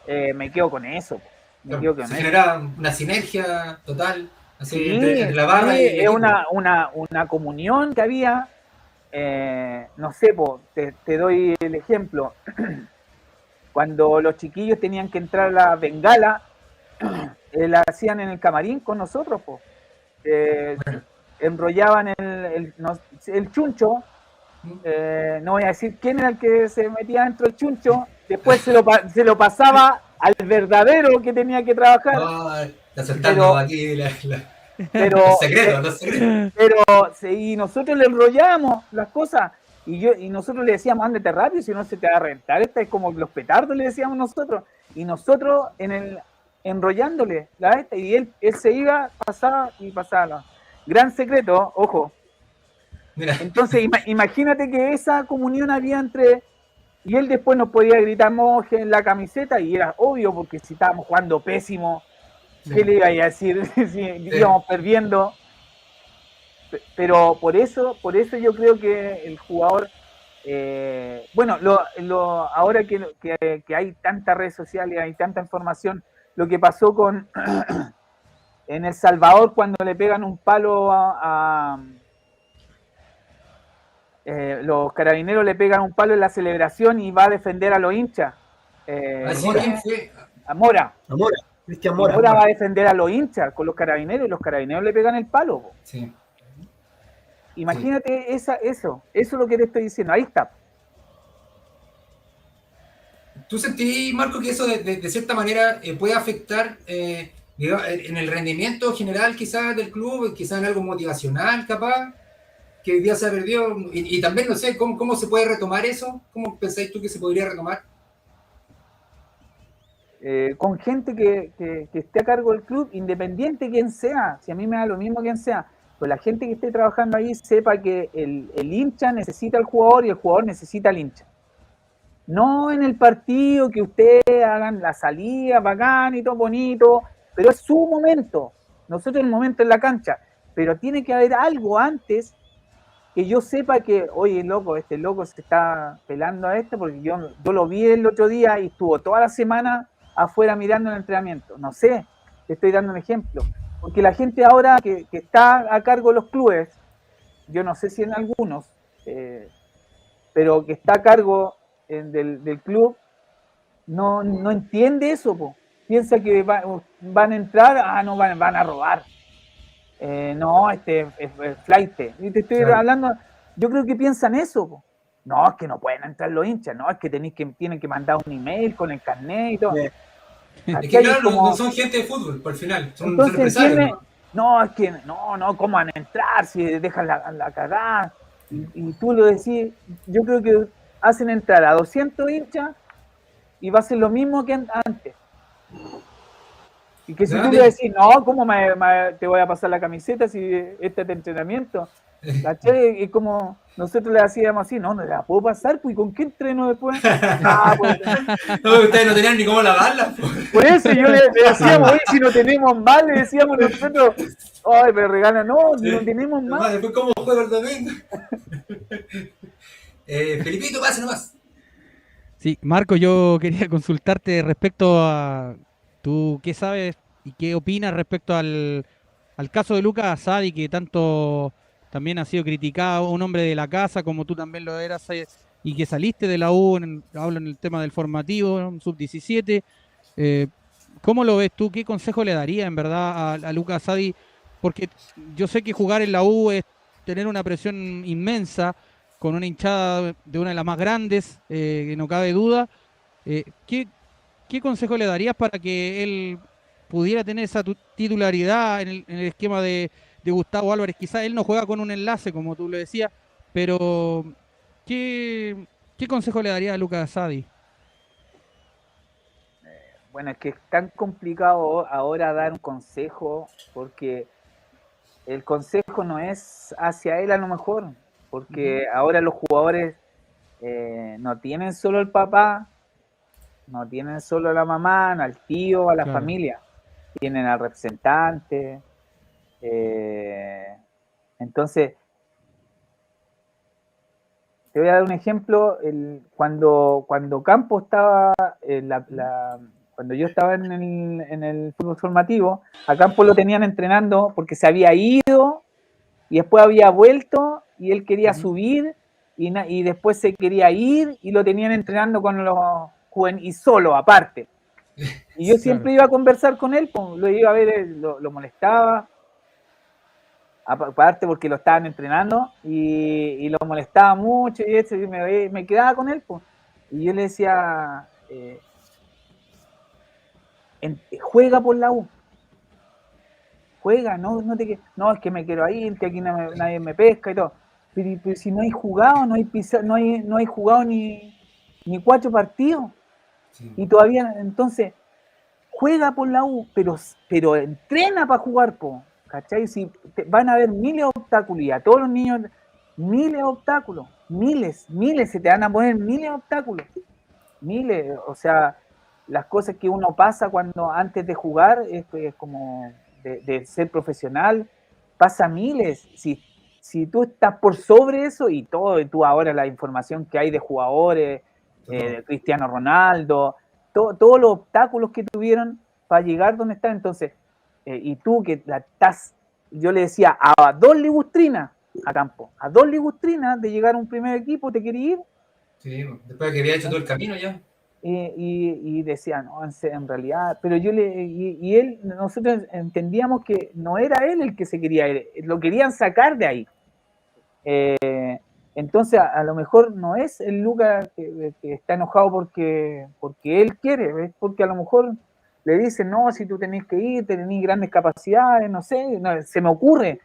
me quedo con eso.
Se genera una sinergia total así, entre la barra y el
es una comunión que había. No sé, te doy el ejemplo. Cuando los chiquillos tenían que entrar a la bengala, la hacían en el camarín con nosotros, enrollaban el chuncho, no voy a decir quién era el que se metía dentro del chuncho, después se lo pasaba al verdadero que tenía que trabajar. Los secretos. Y nosotros le enrollábamos las cosas y nosotros le decíamos, ándate rápido, si no se te va a reventar, esta es como los petardos, le decíamos nosotros, y nosotros enrollándole y él se iba, pasaba. Gran secreto, ojo,
Mira.
Entonces, imagínate que esa comunión había entre... Y él después nos podía gritar monje en la camiseta y era obvio porque si estábamos jugando pésimo, ¿qué le iba a decir si íbamos perdiendo? Pero por eso yo creo que el jugador, bueno, ahora que hay tantas redes sociales, hay tanta información, lo que pasó con en El Salvador cuando le pegan un palo los carabineros le pegan un palo en la celebración y va a defender a los hinchas.
¿Quién fue?
A Mora.
Cristian Mora.
Mora va a defender a los hinchas con los carabineros y los carabineros le pegan el palo.
Sí.
Imagínate eso es lo que te estoy diciendo. Ahí está.
¿Tú sentís, Marco, que eso de cierta manera puede afectar en el rendimiento general quizás del club, quizás en algo motivacional capaz, que hoy día se ha perdido? Y también, no sé, ¿cómo se puede retomar eso? ¿Cómo pensáis tú que se podría retomar?
Con gente que esté a cargo del club, independiente quien sea, si a mí me da lo mismo quien sea, pues la gente que esté trabajando ahí sepa que el hincha necesita al jugador y el jugador necesita al hincha. No en el partido que ustedes hagan la salida bacán y todo bonito, pero es su momento, nosotros el momento en la cancha, pero tiene que haber algo antes que yo sepa que, oye, loco, este loco se está pelando a este, porque yo lo vi el otro día y estuvo toda la semana afuera mirando el entrenamiento. No sé, te estoy dando un ejemplo. Porque la gente ahora que está a cargo de los clubes, yo no sé si en algunos, pero que está a cargo del club, no entiende eso, po. Piensa que van a entrar, no, van a robar. No, es flight. Y te estoy hablando, yo creo que piensan eso, po. No, es que no pueden entrar los hinchas, no, es que tienen que mandar un email con el carnet y todo.
Es que claro, no son gente de fútbol, por el final, son empresarios.
No, es que no, ¿cómo van a entrar si dejan la cagada? Y tú lo decís, yo creo que hacen entrar a 200 hinchas y va a ser lo mismo que antes. Y que si tú le decís, no, ¿cómo te voy a pasar la camiseta si este es de entrenamiento? ¿Cachai? Y como nosotros le hacíamos así, no la puedo pasar, pues, ¿y con qué entreno después?
Pues, no, ustedes no tenían ni cómo lavarla.
Por eso yo le decíamos, oye, si no tenemos mal, le decíamos nosotros, ay, pero regala, no tenemos mal.
Después, ¿cómo juego el domingo? Felipito, pase nomás.
Sí, Marco, yo quería consultarte respecto a tú qué sabes y qué opinas respecto al caso de Lucas Asadi, que tanto también ha sido criticado, un hombre de la casa, como tú también lo eras, y que saliste de la U, hablo en el tema del formativo, sub-17. ¿Cómo lo ves tú? ¿Qué consejo le daría en verdad a Lucas Asadi? Porque yo sé que jugar en la U es tener una presión inmensa, con una hinchada de una de las más grandes, que no cabe duda. ¿Qué consejo le darías para que él pudiera tener esa titularidad en el esquema de Gustavo Álvarez? Quizás él no juega con un enlace, como tú lo decías, pero ¿qué consejo le daría a Lucas Asadi?
Bueno, es que es tan complicado ahora dar un consejo, porque el consejo no es hacia él a lo mejor, porque ahora los jugadores no tienen solo el papá, no tienen solo a la mamá, no al tío, a la familia, tienen al representante. Entonces, te voy a dar un ejemplo. Cuando Campos estaba, cuando yo estaba en el fútbol formativo, a Campos lo tenían entrenando porque se había ido y después había vuelto y él quería subir y después se quería ir y lo tenían entrenando con los jóvenes y solo, aparte. Y yo siempre iba a conversar con él, lo iba a ver, lo molestaba, aparte porque lo estaban entrenando y lo molestaba mucho y eso, y me quedaba con él, pues. Y yo le decía, juega por la U, juega, no es que me quiero ir, que aquí nadie me pesca y todo. Pero si no hay jugado, no hay jugado ni 4 partidos. Sí. Y todavía, entonces, juega por la U, pero entrena para jugar, ¿cachai? Si van a haber miles de obstáculos y a todos los niños miles de obstáculos, miles, se te van a poner miles de obstáculos, miles, o sea, las cosas que uno pasa cuando antes de jugar, es como de ser profesional, pasa miles, si tú estás por sobre eso y tú ahora la información que hay de jugadores, Cristiano Ronaldo, todos los obstáculos que tuvieron para llegar donde están, entonces, y tú que estás, yo le decía, a 2 ligustrinas a campo, a 2 ligustrinas de llegar a un primer equipo, ¿te quería ir?
Sí, después de que había hecho todo el camino ya.
Y decía, no, en realidad, pero nosotros entendíamos que no era él el que se quería ir, lo querían sacar de ahí. Entonces, a lo mejor no es el Lucas que está enojado porque él quiere, es porque a lo mejor le dicen, no, si tú tenés que ir, tenés grandes capacidades, no sé, no, se me ocurre,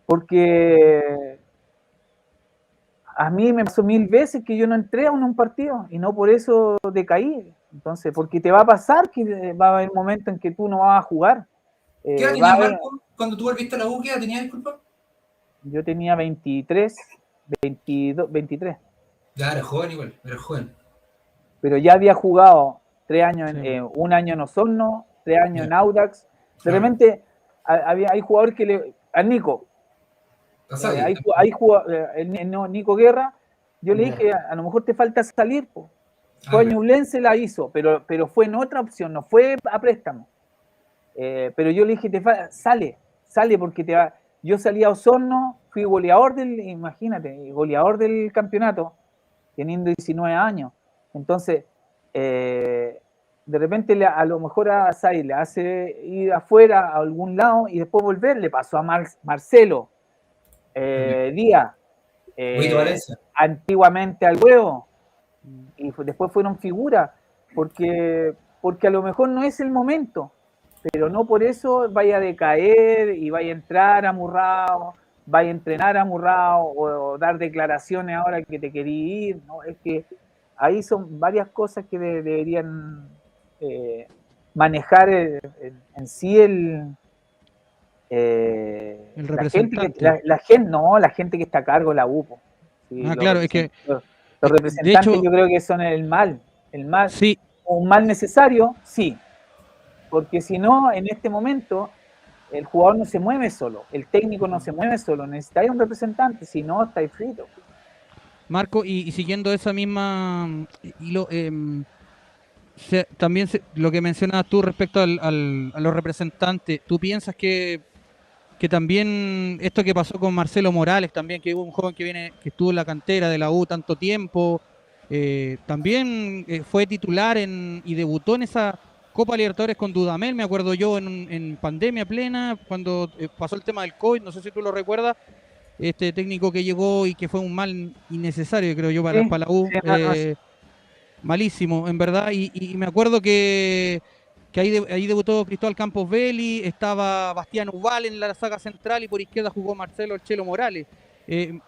porque a mí me pasó 1000 veces que yo no entré a un partido y no por eso decaí. Entonces, porque te va a pasar que va a haber un momento en que tú no vas a jugar.
¿Qué edad tenías, Marco, cuando tú volviste a la U? ¿Qué edad tenías, disculpa?
Yo tenía 23, 22, 23.
Ya, era joven igual, era joven.
Pero ya había jugado 3 años, un año en Osorno, 3 años en Audax. De repente, hay jugadores que a Nico, Nico Guerra, yo le dije, a lo mejor te falta salir, po. Ñublense la hizo, pero fue en otra opción, no fue a préstamo. Pero yo le dije, sale porque yo salí a Osorno, fui goleador goleador del campeonato, teniendo 19 años. Entonces, de repente a lo mejor a Sai le hace ir afuera a algún lado y después volver, le pasó a Marcelo Díaz, antiguamente al Huevo, y después fueron figuras, porque a lo mejor no es el momento, pero no por eso vaya a decaer y vaya a entrar amurrado, vaya a entrenar amurrado o dar declaraciones ahora que te querí ir, ¿no? Es que ahí son varias cosas que deberían manejar en sí
representante.
La gente que está a cargo de la UPO. Sí,
claro, es que
los representantes, de hecho, yo creo que son el mal,
sí.
un mal necesario, sí, porque si no, en este momento el jugador no se mueve solo, el técnico no se mueve solo, necesitáis un representante, si no, estáis frito.
Marco, y siguiendo esa misma hilo, también lo que mencionabas tú respecto a los representantes, ¿tú piensas que también esto que pasó con Marcelo Morales, también que hubo un joven que estuvo en la cantera de la U tanto tiempo, también fue titular y debutó en esa Copa Libertadores con Dudamel, me acuerdo yo, en pandemia plena, cuando pasó el tema del COVID, no sé si tú lo recuerdas, este técnico que llegó y que fue un mal innecesario, creo yo, para la U, malísimo, en verdad, y me acuerdo que ahí debutó Cristóbal Campos Belli, estaba Bastián Ubal en la saga central y por izquierda jugó Marcelo El Chelo Morales.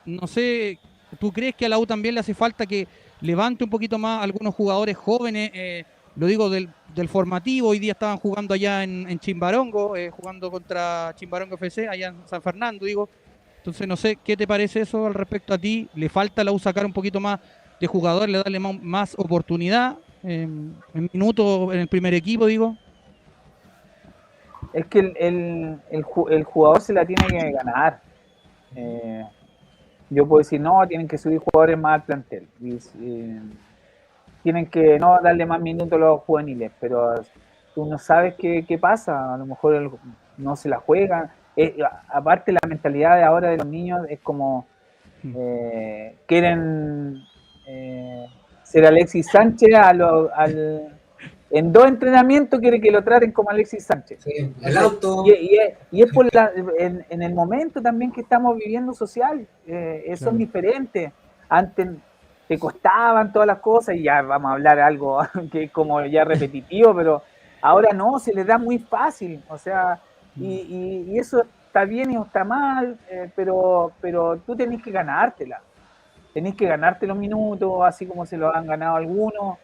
No sé, ¿tú crees que a la U también le hace falta que levante un poquito más a algunos jugadores jóvenes? Lo digo del formativo, hoy día estaban jugando allá en Chimbarongo, jugando contra Chimbarongo FC, allá en San Fernando, digo. Entonces, no sé, ¿qué te parece eso al respecto a ti? ¿Le falta a la U sacar un poquito más de jugadores, le darle más oportunidad en minutos en el primer equipo, digo?
Es que el jugador se la tiene que ganar. Yo puedo decir, no, tienen que subir jugadores más al plantel. Tienen que no darle más minutos a los juveniles, pero tú no sabes qué pasa. A lo mejor no se la juegan. Aparte, la mentalidad de ahora de los niños es como quieren ser Alexis Sánchez en 2 entrenamientos quiere que lo traten como Alexis Sánchez.
Sí, el auto.
Y es por en el momento también que estamos viviendo social. Son diferentes. Antes te costaban todas las cosas y ya vamos a hablar algo que es como ya repetitivo, pero ahora no, se les da muy fácil. O sea, y eso está bien y está mal, pero tú tenés que ganártela. Tenés que ganarte los minutos, así como se lo han ganado algunos.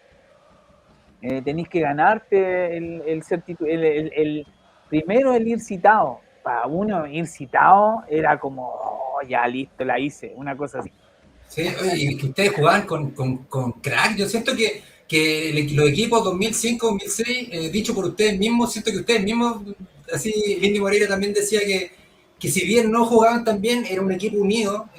Tenés que ganarte primero el ir citado. Para uno ir citado era como ya listo, la hice, una cosa así.
Sí, oye, y que ustedes jugaban con crack. Yo siento que los equipos 2005, 2006, dicho por ustedes mismos, siento que ustedes mismos, así Lindy Moreira también decía que si bien no jugaban tan bien, era un equipo unido.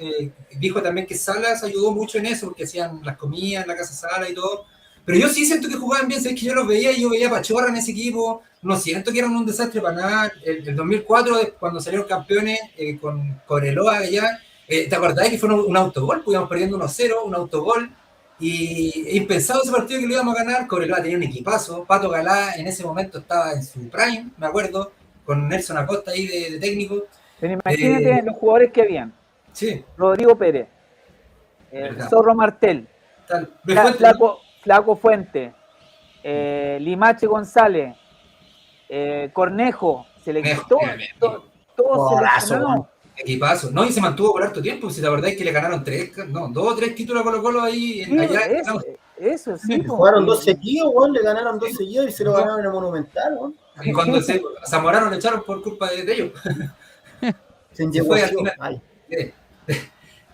Dijo también que Salas ayudó mucho en eso, porque hacían las comidas en la casa Salas y todo. Pero yo sí siento que jugaban bien, sabes que yo los veía y yo veía a Pachorra en ese equipo. No siento que eran un desastre para nada. El 2004, cuando salieron campeones con Cobreloa allá, ¿te acordás que fue un autogol? Pues íbamos perdiendo 1-0, un autogol. Y impensado ese partido que lo íbamos a ganar. Cobreloa tenía un equipazo. Pato Galá en ese momento estaba en su prime, me acuerdo, con Nelson Acosta ahí de técnico.
Pero imagínate los jugadores que habían.
Sí.
Rodrigo Pérez, Zorro Martel, Flaco Fuente, Limache González, Cornejo, se le quitó todo seleccionado.
Equipazo, no, y se mantuvo por harto tiempo. Si te acordáis que le ganaron 2 o 3 títulos a Colo-Colo ahí.
Sí, allá, eso sí.
Jugaron 2 seguidos, weón, le ganaron 2 seguidos y se lo ganaron en el Monumental, weón.
Y cuando a Zamorano le echaron por culpa de ellos.
Se fue al final.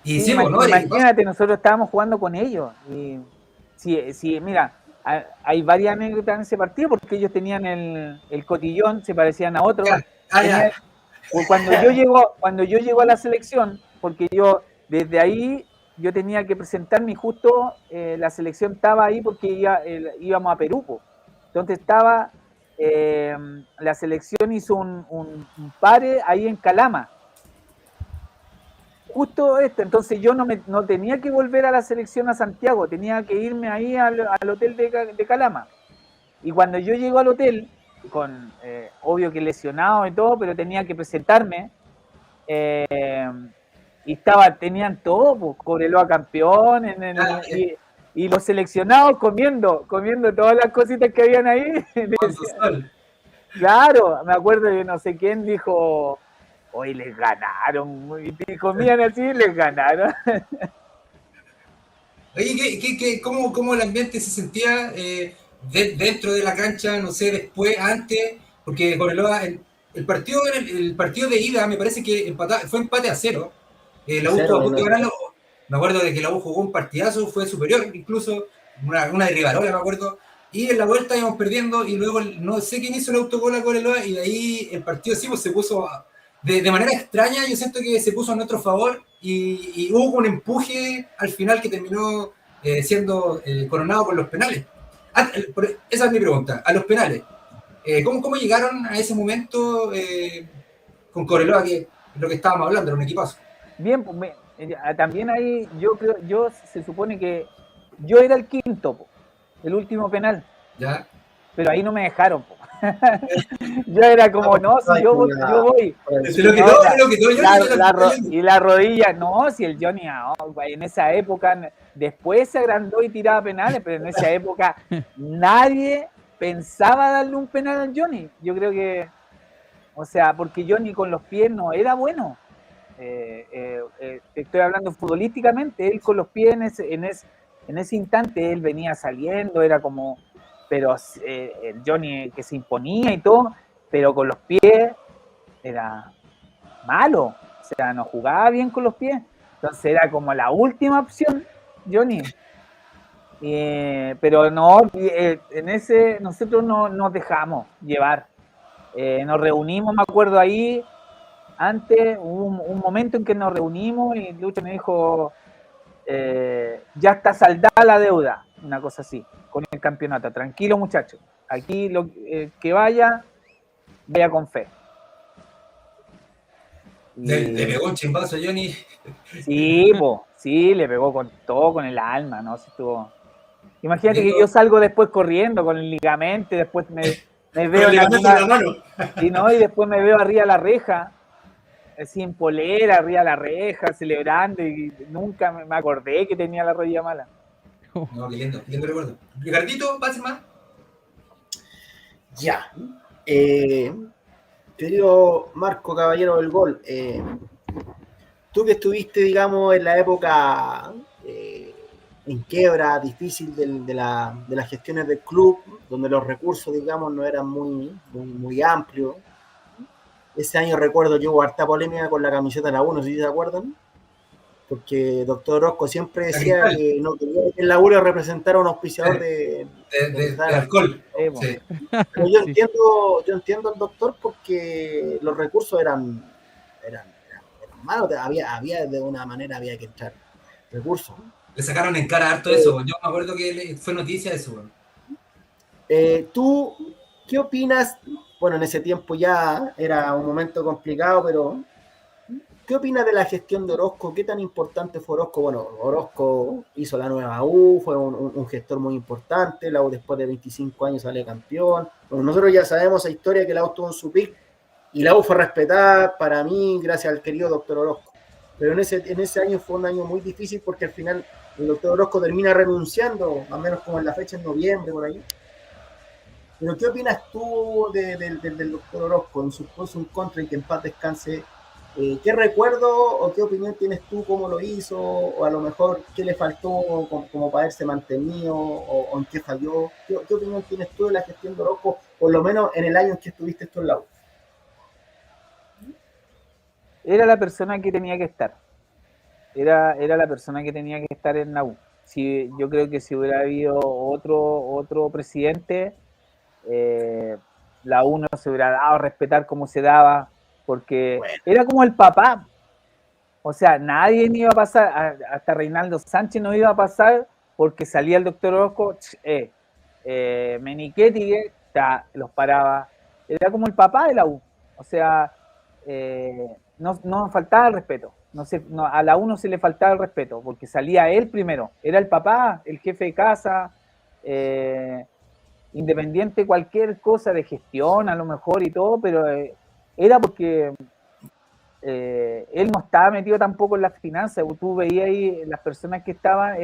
Y sí, ¿no?
Imagínate, nosotros estábamos jugando con ellos. Y sí, mira, hay varias anécdotas en ese partido porque ellos tenían el cotillón, se parecían a otros. Cuando yo llego a la selección, porque yo desde ahí yo tenía que presentarme y justo la selección estaba ahí porque íbamos a Perú. Entonces estaba, la selección hizo un pare ahí en Calama. Justo entonces yo no tenía que volver a la selección a Santiago, tenía que irme ahí al hotel de Calama. Y cuando yo llego al hotel, con obvio que lesionado y todo, pero tenía que presentarme, y tenían todo, pues, Cobreloa campeón, y los seleccionados comiendo todas las cositas que habían ahí. Claro, me acuerdo que no sé quién dijo, hoy les ganaron, y comían así y les ganaron.
Oye, ¿cómo el ambiente se sentía dentro de la cancha, no sé, después, antes? Porque Cobreloa, el partido de ida me parece que fue empate a 0. La U estuvo a punto de ganarlo. Me acuerdo de que la U jugó un partidazo, fue superior, incluso una de Rivarola, me acuerdo. Y en la vuelta íbamos perdiendo y luego no sé quién hizo el autogol a Cobreloa y de ahí el partido sí pues, se puso de manera extraña. Yo siento que se puso a nuestro favor y hubo un empuje al final que terminó siendo coronado por los penales. Esa es mi pregunta, a los penales. ¿Cómo llegaron a ese momento con Cobreloa, que es lo que estábamos hablando, era un equipazo?
Bien, pues también ahí yo se supone que yo era el quinto, el último penal.
¿Ya?
Pero ahí no me dejaron. Yo era como, no, si yo voy. Y la rodilla, no, si el Johnny, en esa época, después se agrandó y tiraba penales, pero en esa época nadie pensaba darle un penal al Johnny. Yo creo que, o sea, porque Johnny con los pies no era bueno. Estoy hablando futbolísticamente, él con los pies en ese instante, él venía saliendo, era como, pero el Johnny que se imponía y todo, pero con los pies era malo, o sea, no jugaba bien con los pies, entonces era como la última opción, Johnny. Pero no, en ese nosotros no nos dejamos llevar, nos reunimos, me acuerdo ahí, antes hubo un momento en que nos reunimos y Lucho me dijo, ya está saldada la deuda, una cosa así, con el campeonato. Tranquilo, muchachos. Aquí que vaya con fe.
Le pegó un chimbazo a Johnny.
Sí, le pegó con todo, con el alma, ¿no? Imagínate que yo salgo después corriendo con el ligamento, después me veo en la mano. Y después me veo arriba de la reja, sin polera, arriba de la reja, celebrando, y nunca me acordé que tenía la rodilla mala.
No, qué lindo recuerdo. Ricardito, pase más.
Ya. Querido Marco, caballero del gol, tú que estuviste, digamos, en la época en quiebra, difícil de las gestiones del club, donde los recursos, digamos, no eran muy amplios, Ese año recuerdo que hubo harta polémica con la camiseta de la U, no sé si se acuerdan, porque doctor Orozco siempre decía que no quería que el la U le representara un auspiciador
de alcohol. Sí.
Pero yo entiendo al doctor porque los recursos eran malos, había de una manera había que entrar recursos.
Le sacaron en cara harto eso. Yo me acuerdo que fue noticia eso.
¿Tú qué opinas? Bueno, en ese tiempo ya era un momento complicado, pero ¿qué opinas de la gestión de Orozco? ¿Qué tan importante fue Orozco? Bueno, Orozco hizo la nueva U, fue un gestor muy importante, la U después de 25 años sale campeón. Bueno, nosotros ya sabemos esa historia que la U estuvo en su pick y la U fue respetada para mí gracias al querido doctor Orozco. Pero en ese año fue un año muy difícil porque al final el doctor Orozco termina renunciando, más o menos como en la fecha en noviembre, por ahí. Pero ¿qué opinas tú del doctor Orozco en sus pros y sus contras y que en paz descanse? ¿Qué recuerdo o qué opinión tienes tú, cómo lo hizo? O a lo mejor, ¿qué le faltó como para haberse mantenido? O en qué falló? ¿Qué opinión tienes tú de la gestión de Orozco, por lo menos en el año en que estuviste tú en la U?
Era la persona que tenía que estar. Era la persona que tenía que estar en la U. Si, yo creo que si hubiera habido otro presidente, la U no se hubiera dado a respetar como se daba, porque era como el papá. O sea, nadie iba a pasar, hasta Reinaldo Sánchez no iba a pasar porque salía el doctor Orozco, Menichetti, los paraba. Era como el papá de la U. O sea, no faltaba el respeto. A la U no se le faltaba el respeto, porque salía él primero. Era el papá, el jefe de casa, independiente cualquier cosa de gestión a lo mejor y todo, pero era porque él no estaba metido tampoco en las finanzas. Tú veías ahí las personas que estaban,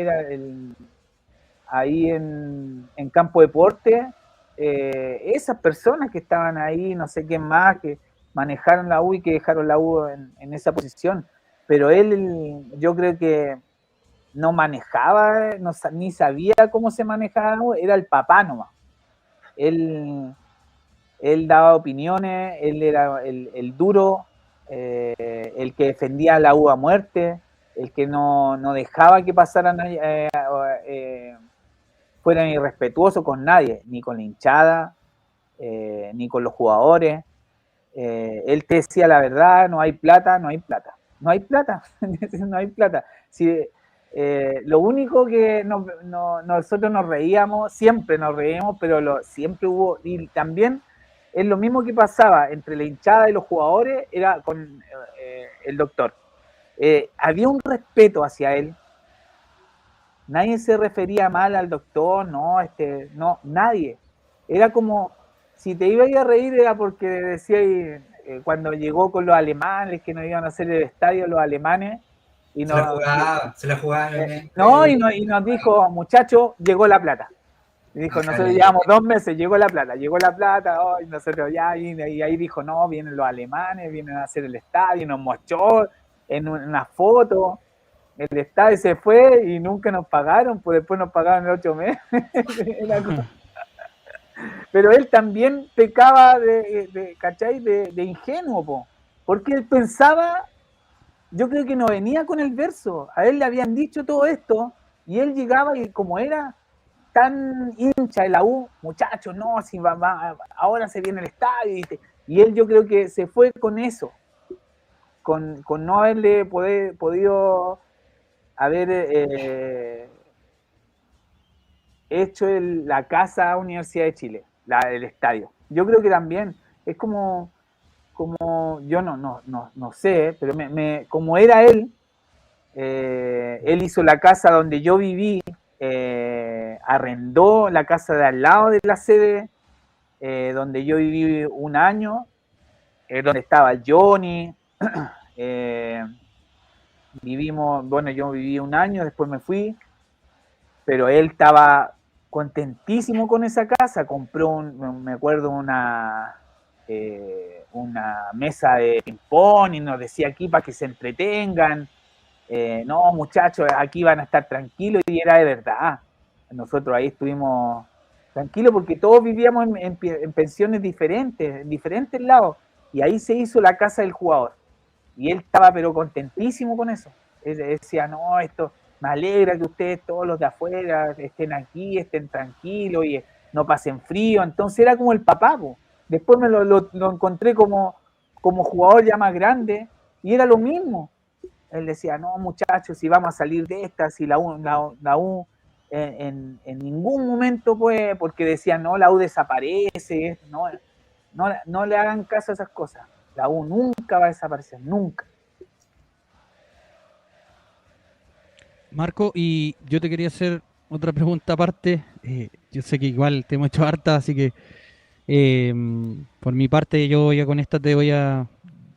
ahí en Campo Deporte, esas personas que estaban ahí, no sé quién más, que manejaron la U y que dejaron la U en esa posición. Pero él, yo creo que no manejaba, ni sabía cómo se manejaba, era el papá nomás. Él daba opiniones, él era el duro, el que defendía a la U a muerte, el que no dejaba que pasaran, fueran irrespetuosos con nadie, ni con la hinchada, ni con los jugadores. Él te decía la verdad, no hay plata, no hay plata. No hay plata, no hay plata. Si, lo único que nosotros nos reíamos, siempre nos reíamos, pero siempre hubo, y también es lo mismo que pasaba entre la hinchada y los jugadores, era con el doctor. Había un respeto hacia él. Nadie se refería mal al doctor, no, nadie. Era como, si te ibas a reír era porque decía cuando llegó con los alemanes, que nos iban a hacer el estadio los alemanes. Y
se la jugaba.
Y nos dijo, muchachos, llegó la plata. Y dijo, nosotros llevamos 2 meses, llegó la plata, y nosotros ya, y ahí dijo, no, vienen los alemanes, vienen a hacer el estadio, nos mostró en una foto, el estadio se fue y nunca nos pagaron, pues después nos pagaron en 8 meses. Pero él también pecaba ¿cachai? De ingenuo, po, porque él pensaba, yo creo que no venía con el verso, a él le habían dicho todo esto, y él llegaba y como era tan hincha de la U, muchachos, no, si ahora se viene el estadio, y él yo creo que se fue con eso, con no haberle podido haber hecho la casa Universidad de Chile, el estadio. Yo creo que también es como yo no sé, pero como era él hizo la casa donde yo viví, arrendó la casa de al lado de la sede, donde yo viví un año, donde estaba Johnny, yo viví un año, después me fui, pero él estaba contentísimo con esa casa, compró me acuerdo una mesa de ping-pong y nos decía aquí para que se entretengan, no muchachos, aquí van a estar tranquilos, y era de verdad. Nosotros ahí estuvimos tranquilos porque todos vivíamos en pensiones diferentes, en diferentes lados, y ahí se hizo la casa del jugador. Y él estaba pero contentísimo con eso. Él decía, no, esto me alegra que ustedes todos los de afuera estén aquí, estén tranquilos y no pasen frío. Entonces era como el papá, po. Después me lo encontré como jugador ya más grande y era lo mismo. Él decía, no muchachos, si vamos a salir de esta, si la U en ningún momento puede, porque decían, no, la U desaparece, no le hagan caso a esas cosas. La U nunca va a desaparecer, nunca.
Marco, y yo te quería hacer otra pregunta aparte. Yo sé que igual te hemos hecho harta, así que por mi parte yo ya con esta te voy a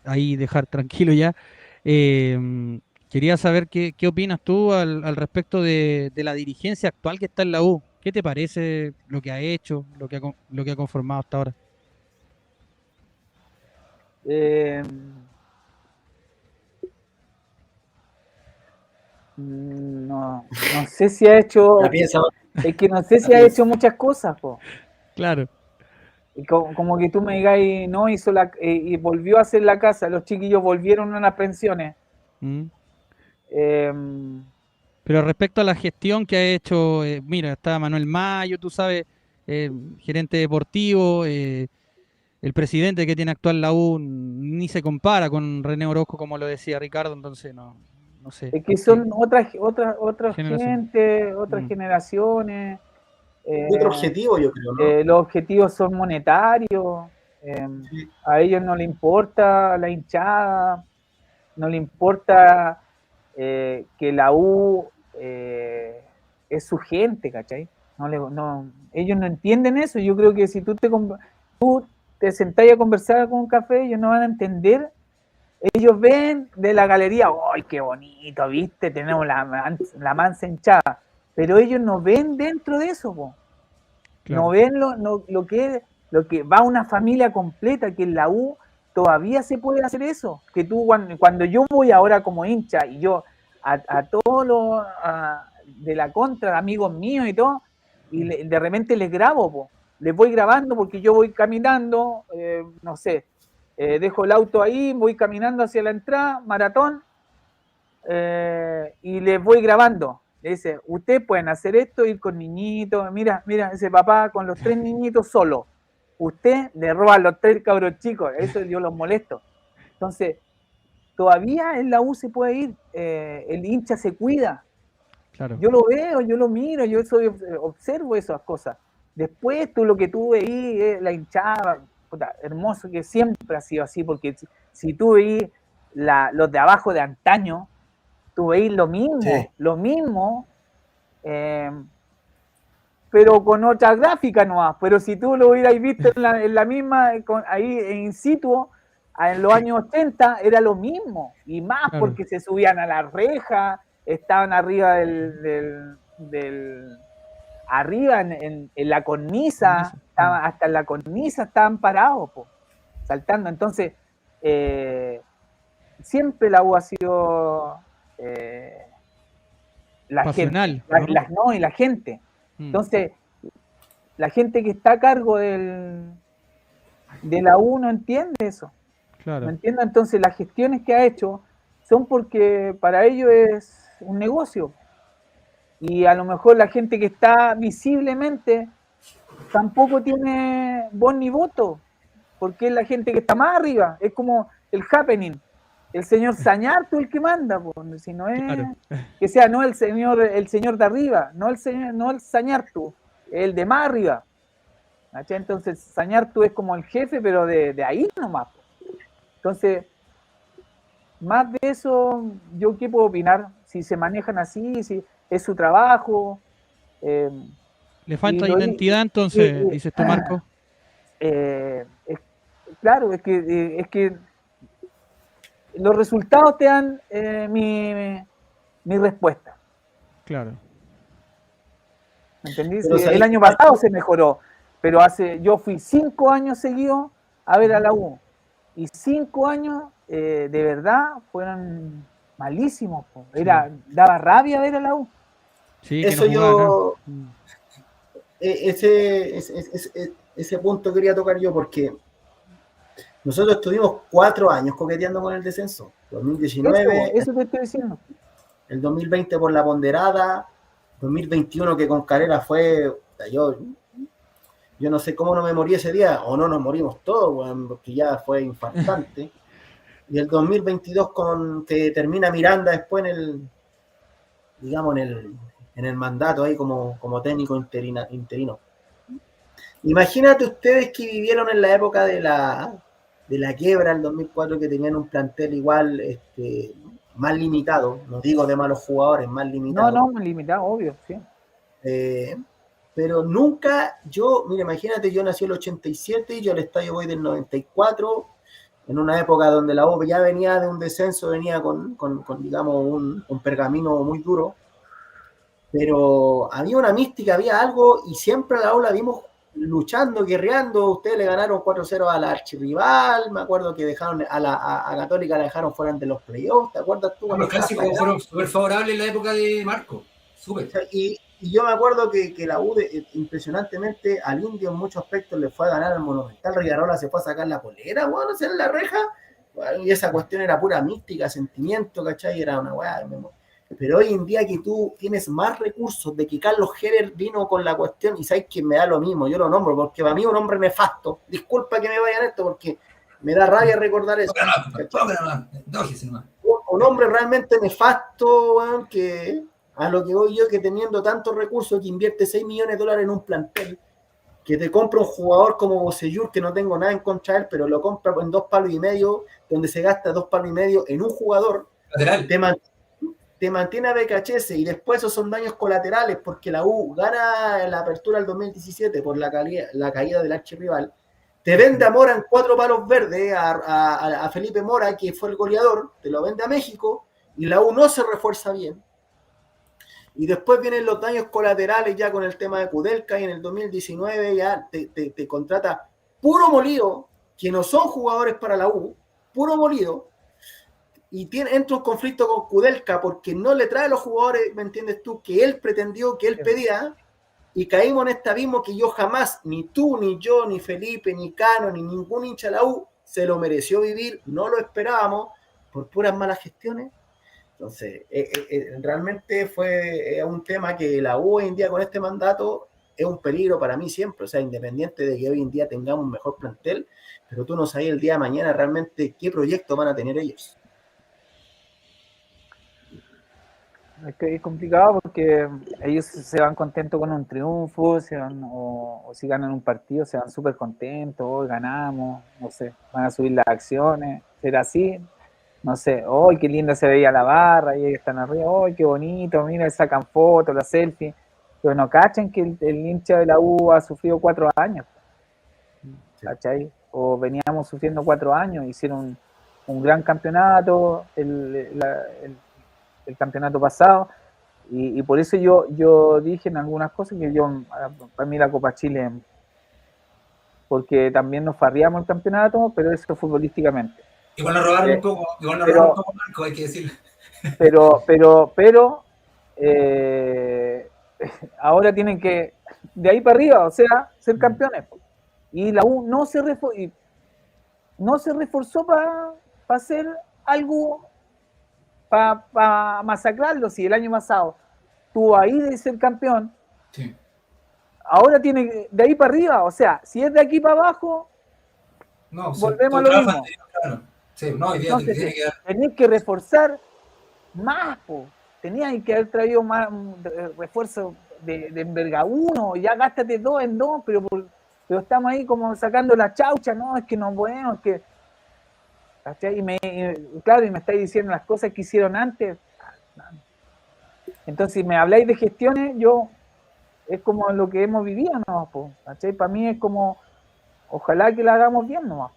ahí dejar tranquilo ya. Quería saber qué opinas tú al respecto de la dirigencia actual que está en la U. ¿Qué te parece lo que ha hecho, lo que ha conformado hasta ahora?
No sé si ha hecho,
La piensa,
es que no sé si ha hecho muchas cosas, po.
Claro.
Y como que tú me digas, no hizo y volvió a hacer la casa, los chiquillos volvieron a las pensiones.
Mm.
Eh,
Pero respecto a la gestión que ha hecho, mira, está Manuel Mayo, tú sabes, gerente deportivo, el presidente que tiene actual la U ni se compara con René Orozco, como lo decía Ricardo, entonces no sé.
es que son otras
Generación.
gente, otras
Mm,
generaciones.
otro objetivo, yo creo, ¿no?
Los objetivos son monetarios.
Sí.
A ellos no le importa la hinchada, no le importa que la U es su gente, ¿cachai? Ellos no entienden eso. Yo creo que si tú te sentás a conversar con un café, ellos no van a entender. Ellos ven de la galería, ¡ay, qué bonito! ¿Viste? Tenemos la mansa hinchada. Pero ellos no ven dentro de eso, po.
claro.
No ven lo que va una familia completa, que en la U todavía se puede hacer eso. Que tú, cuando yo voy ahora como hincha y yo a todos los de la contra, amigos míos y todo, y de repente les grabo, po. Les voy grabando porque yo voy caminando, no sé, dejo el auto ahí, voy caminando hacia la entrada, maratón, y les voy grabando. Le dice, ustedes pueden hacer esto, ir con niñitos, mira, ese papá con los 3 niñitos solo. Usted le roba a los 3 cabros chicos, eso yo los molesto. Entonces, todavía en la U se puede ir, el hincha se cuida.
Claro.
Yo lo veo, yo lo miro, observo esas cosas. Después tú lo que tú veís, la hinchada, puta, hermoso que siempre ha sido así, porque si tú veís los de abajo de antaño, tú veís
Sí.
lo mismo, pero con otra gráfica nomás. Pero si tú lo hubieras visto en la misma, ahí in situ, en los años 80, era lo mismo, y más
Claro.
porque se subían a la reja, estaban arriba arriba en la cornisa, hasta en la cornisa estaban parados, po, saltando. Entonces, siempre la U ha sido la
Pasional,
gente,
¿no?
y la gente. Entonces, la gente que está a cargo de la U no entiende eso.
Claro.
No entiende. Entonces, las gestiones que ha hecho son porque para ellos es un negocio. Y a lo mejor la gente que está visiblemente tampoco tiene voz ni voto, porque es la gente que está más arriba. Es como el happening. El señor Sañartu el que manda, pues, si no es
Claro.
que sea no el señor de arriba, no el Sañartu, el de más arriba. ¿Cachai? Entonces Sañartu es como el jefe, pero de ahí nomás. Entonces, más de eso, ¿yo qué puedo opinar? Si se manejan así, si es su trabajo.
Le falta identidad, entonces, dices tú, Marco.
Claro, es que los resultados te dan mi respuesta.
Claro.
¿Me entendís?
Pero
el año pasado se mejoró, pero yo fui 5 años seguidos a ver a la U. Y 5 años, de verdad, fueron malísimos. Daba rabia ver a la U.
Sí,
eso
que no jugaba,
yo...
¿no?
Ese punto quería tocar yo, porque Nosotros estuvimos 4 años coqueteando con el descenso. 2019,
Eso te estoy diciendo.
el 2020 por la ponderada, 2021 que con Calera fue, yo no sé cómo no me morí ese día, o no nos morimos todos, bueno, porque ya fue infartante. Y el 2022 con que termina Miranda después en el, digamos, en el mandato ahí como técnico interino. Imagínate ustedes que vivieron en la época de la quiebra del 2004, que tenían un plantel igual más limitado, no digo de malos jugadores, más limitado.
No, limitado, obvio, sí.
Pero nunca, mira, imagínate, yo nací en el 87 y yo al estadio voy del 94, en una época donde la U ya venía de un descenso, venía con digamos, un pergamino muy duro, pero había una mística, había algo, y siempre a la U la vimos luchando, guerreando. Ustedes le ganaron 4-0 a la archirrival, me acuerdo que dejaron a Católica, la dejaron fuera de los playoffs, ¿te acuerdas tú?
Los clásicos fueron súper favorables en la época de Marco, súper.
Y yo me acuerdo que la U, impresionantemente, al Indio en muchos aspectos le fue a ganar al Monumental. Rivarola se fue a sacar la polera, bueno, en la reja, bueno, y esa cuestión era pura mística, sentimiento, ¿cachai? Era una weá. Pero hoy en día que tú tienes más recursos, de que Carlos Heller vino con la cuestión, y sabes que me da lo mismo, yo lo nombro, porque para mí un hombre nefasto, disculpa que me vayan esto, porque me da rabia recordar eso. Un hombre realmente nefasto, bueno, que a lo que voy yo, que teniendo tantos recursos, que invierte $6 millones en un plantel, que te compra un jugador como Bocellur, que no tengo nada en contra de él, pero lo compra en 2,5 palos, donde se gasta 2,5 palos en un jugador, te mantiene a BKHS, y después esos son daños colaterales, porque la U gana la apertura del 2017 por la caída del archirrival, te vende a Mora en 4 palos verdes, a Felipe Mora, que fue el goleador, te lo vende a México, y la U no se refuerza bien. Y después vienen los daños colaterales ya con el tema de Kudelka, y en el 2019 ya te contrata puro molido, que no son jugadores para la U, puro molido, y entra un conflicto con Kudelka porque no le trae los jugadores, ¿me entiendes tú?, que él pretendió, que él pedía, y caímos en este abismo que yo jamás, ni tú, ni yo, ni Felipe, ni Cano, ni ningún hincha de la U se lo mereció vivir, no lo esperábamos, por puras malas gestiones. Entonces, realmente fue un tema que la U hoy en día con este mandato es un peligro para mí siempre, o sea, independiente de que hoy en día tengamos un mejor plantel, pero tú no sabes el día de mañana realmente qué proyectos van a tener ellos.
Es que es complicado porque ellos se van contentos con un triunfo, o si ganan un partido se van súper contentos, hoy ganamos, no sé, van a subir las acciones, será así, no sé, hoy qué linda se veía la barra, y están arriba, hoy qué bonito, mira, sacan fotos, la selfie, pero no cachan que el hincha de la U ha sufrido 4 años, ¿cachai? O veníamos sufriendo 4 años, hicieron un gran campeonato, el campeonato pasado, y por eso yo dije en algunas cosas que para mí la Copa Chile, porque también nos farriamos el campeonato, pero eso futbolísticamente.
Igual nos robaron un poco, Marco, hay que decirlo.
Pero ahora tienen que, de ahí para arriba, o sea, ser campeones. Y la U no se reforzó para hacer algo, para masacrarlo. Si el año pasado estuvo ahí de ser campeón,
sí.
Ahora tiene de ahí para arriba, o sea, si es de aquí para abajo,
no,
volvemos a lo mismo.
Claro. Sí, no,
entonces, tenéis que reforzar más, teníais que haber traído más refuerzo de envergadura, ya gástate 2 en 2, pero estamos ahí como sacando la chaucha, no, es que no podemos, es que, ¿cachai? Y me estáis diciendo las cosas que hicieron antes. Entonces, si me habláis de gestiones, es como lo que hemos vivido, ¿no? ¿Cachai? Para mí es como, ojalá que la hagamos bien, ¿no?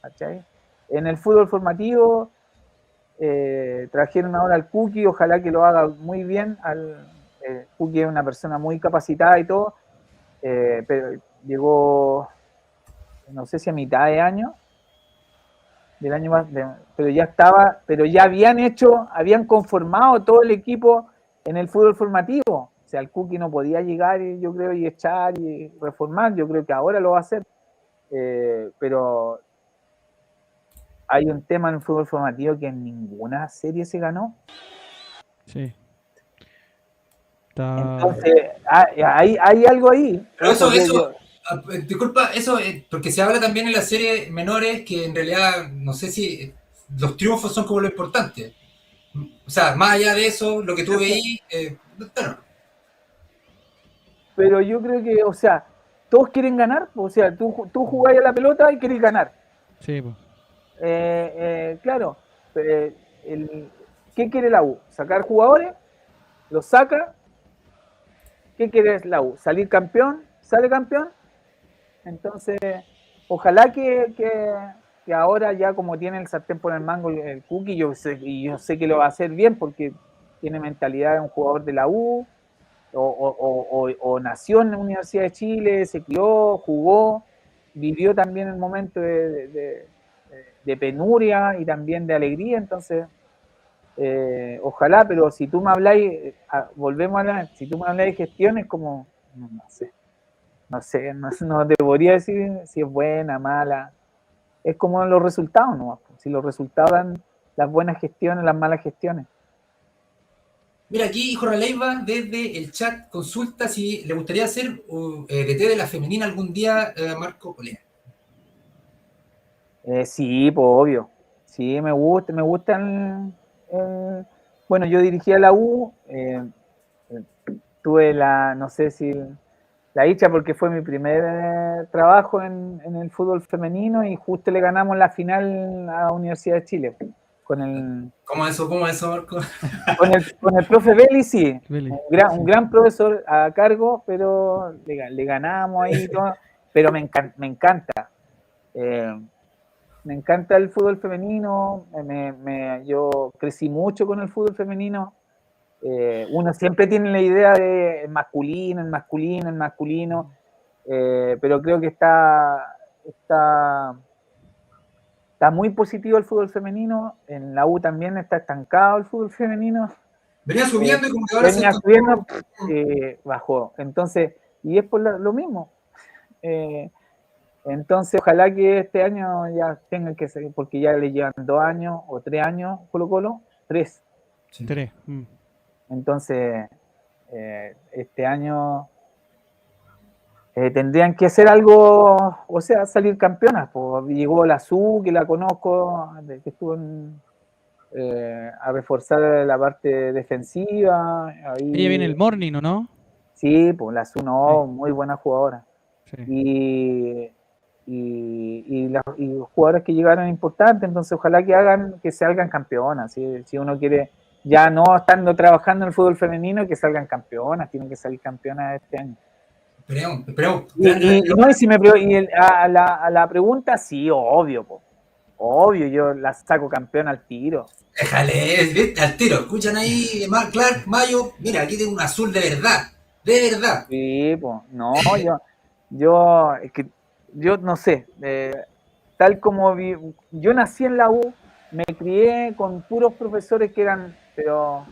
¿Cachai? En el fútbol formativo trajeron ahora al Cookie, ojalá que lo haga muy bien. Cookie es una persona muy capacitada y todo, pero llegó, no sé si a mitad de año, del año más, pero ya habían conformado todo el equipo en el fútbol formativo. O sea, el Cookie no podía llegar, yo creo, y echar y reformar. Yo creo que ahora lo va a hacer. Pero hay un tema en el fútbol formativo que en ninguna serie se ganó.
Sí. Está...
Entonces, hay algo ahí.
Pero
Ojo,
disculpa, eso, porque se habla también en las series menores que en realidad, no sé si los triunfos son como lo importante. O sea, más allá de eso, lo que tú veís, bueno.
pero yo creo que, o sea, todos quieren ganar. O sea, tú jugás a la pelota y querés ganar.
Sí, pues.
Claro. ¿Qué quiere la U? ¿Sacar jugadores? ¿Los saca? ¿Qué quiere la U? ¿Salir campeón? ¿Sale campeón? Entonces, ojalá que ahora ya como tiene el sartén por el mango el Cookie, yo sé que lo va a hacer bien porque tiene mentalidad de un jugador de la U o nació en la Universidad de Chile, se crió, jugó, vivió también el momento de penuria y también de alegría, entonces ojalá, pero si tú me habláis, volvemos a la, si tú me habláis de gestiones como, no sé, no te podría decir si es buena, mala, es como los resultados, ¿no? Si los resultados dan las buenas gestiones, las malas gestiones.
Mira, aquí Jorge Leiva desde el chat consulta si le gustaría hacer DT de la femenina algún día a Marco Olea.
Sí, pues obvio. Sí, me gusta bueno, yo dirigía la U, tuve no sé si la dicha porque fue mi primer trabajo en el fútbol femenino y justo le ganamos la final a la Universidad de Chile.
¿Cómo eso, Marco?
Con el profe Belli, sí.
Belli,
Un gran profesor a cargo, pero le ganamos ahí todo. Pero me encanta. Me encanta el fútbol femenino. Yo crecí mucho con el fútbol femenino. Uno siempre tiene la idea de el masculino, pero creo que está muy positivo el fútbol femenino. En la U también está estancado el fútbol femenino.
Venía subiendo y como que ahora
venía subiendo, bajó. Entonces, y es por lo mismo. Entonces, ojalá que este año ya tengan que seguir, porque ya le llevan 2 años o 3 años Colo-Colo, 3.
Sí. 3.
Entonces, este año tendrían que hacer algo, o sea, salir campeonas. Pues llegó la SU, que la conozco, que estuvo a reforzar la parte defensiva. Ahí,
ella viene el Morning, ¿o no?
Sí, pues la SU no,
sí.
Muy buena jugadora. Sí. Y los jugadores que llegaron importantes, entonces ojalá que salgan campeonas. Si uno quiere, ya no estando trabajando en el fútbol femenino, que salgan campeonas, tienen que salir campeonas este año.
Esperemos.
A la pregunta, sí, obvio, obvio, yo la saco campeona al tiro.
Déjale, ¿viste? Al tiro. Escuchan ahí, Clark, Mayo, mira, aquí tengo un azul de verdad.
Sí, pues, no, es que yo no sé, tal como yo nací en la U, me crié con puros profesores que eran, pero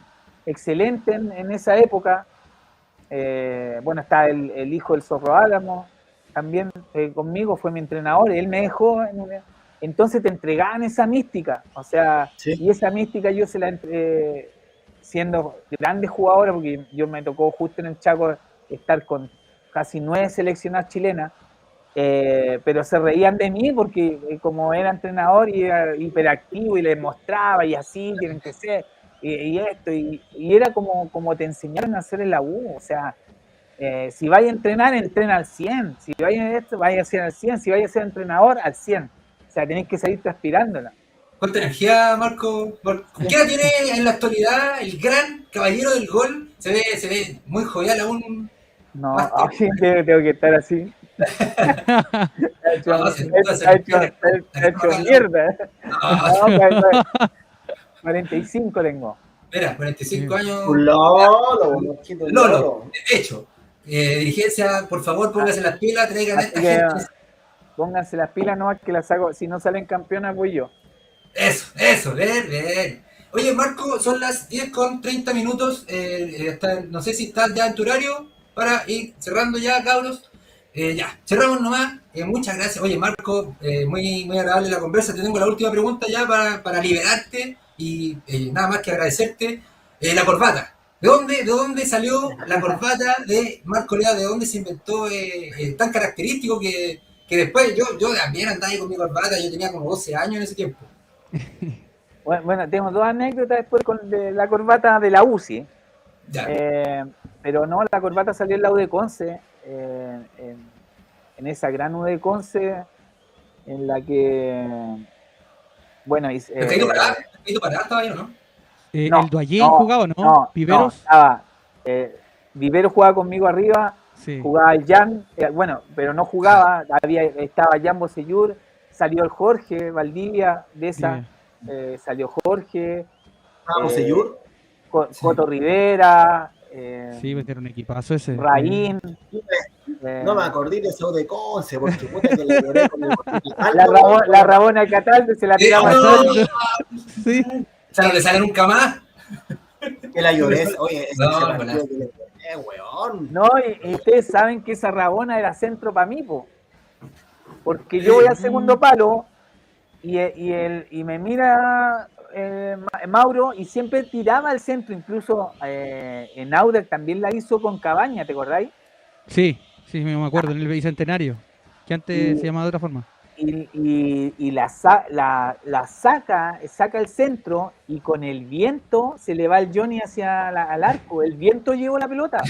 excelentes en esa época. Bueno, está el hijo del Zorro Álamo, también conmigo fue mi entrenador, él me dejó, entonces te entregaban esa mística, o sea, sí. Y esa mística yo se la siendo grandes jugadores, porque yo me tocó justo en el Chaco estar con casi 9 seleccionadas chilenas, pero se reían de mí porque como era entrenador y era hiperactivo y les mostraba y así tienen que ser y esto y era como te enseñaron a hacer en la U, o sea, si vais a entrenar, entrena al 100, si vais a esto, vais a ser al 100, si vais a ser entrenador, al 100, o sea, tenéis que seguir transpirándola.
¿Cuánta energía, Marco? ¿Qué edad tiene en la actualidad el gran caballero del gol? Se ve muy jovial aún.
No, tengo que estar así. ha hecho mierda. 45 tengo.
Mira, 45 años.
Lolo.
De hecho, dirigencia, por favor, pónganse las pilas, traigan a esta gente.
Pónganse las pilas, no, que las saco. Si no salen campeonas, voy yo.
Eso, bien. Oye, Marco, son las 10:30. No sé si estás ya en tu horario para ir cerrando ya, cabros. Ya, cerramos nomás. Muchas gracias. Oye, Marco, muy agradable la conversa. Te tengo la última pregunta ya para liberarte y nada más que agradecerte. La corbata. ¿De dónde salió la corbata de Marco Lea? ¿De dónde se inventó tan característico que después yo también andaba ahí con mi corbata? Yo tenía como 12 años en ese tiempo.
Bueno, tengo dos anécdotas después de la corbata de la UCI.
Ya.
Pero no, la corbata salió en la U de Conce, en esa gran U de Conce, en la que, bueno,
¿Caído para todavía o no?
no,
¿El Duayén
no,
jugaba, no?
no,
¿Viveros?
estaba, Vivero jugaba conmigo arriba,
Sí.
jugaba el Jan, bueno, pero no jugaba, estaba Jan Bosellur, salió el Jorge Valdivia de esa, salió Jorge,
Vamos, señor.
Coto Rivera,
Sí, pues era un equipazo ese.
Raín.
No me acordé de eso de Conce, porque puta que le lloré con el
La Rabona Cataldo se la tiraba
¡No!
al
Sí.
O sea, no le sale nunca más.
que la lloré. Oye, ese
No,
partido que le lloré, weón.
No, y ustedes saben que esa Rabona era centro para mí, porque yo voy al segundo palo y me mira Mauro y siempre tiraba al centro, incluso en Audax también la hizo con Cabaña, ¿te acordáis?
Sí, me acuerdo, en el Bicentenario, que antes se llamaba de otra forma.
Y saca el centro y con el viento se le va el Johnny al arco. El viento llevó la pelota.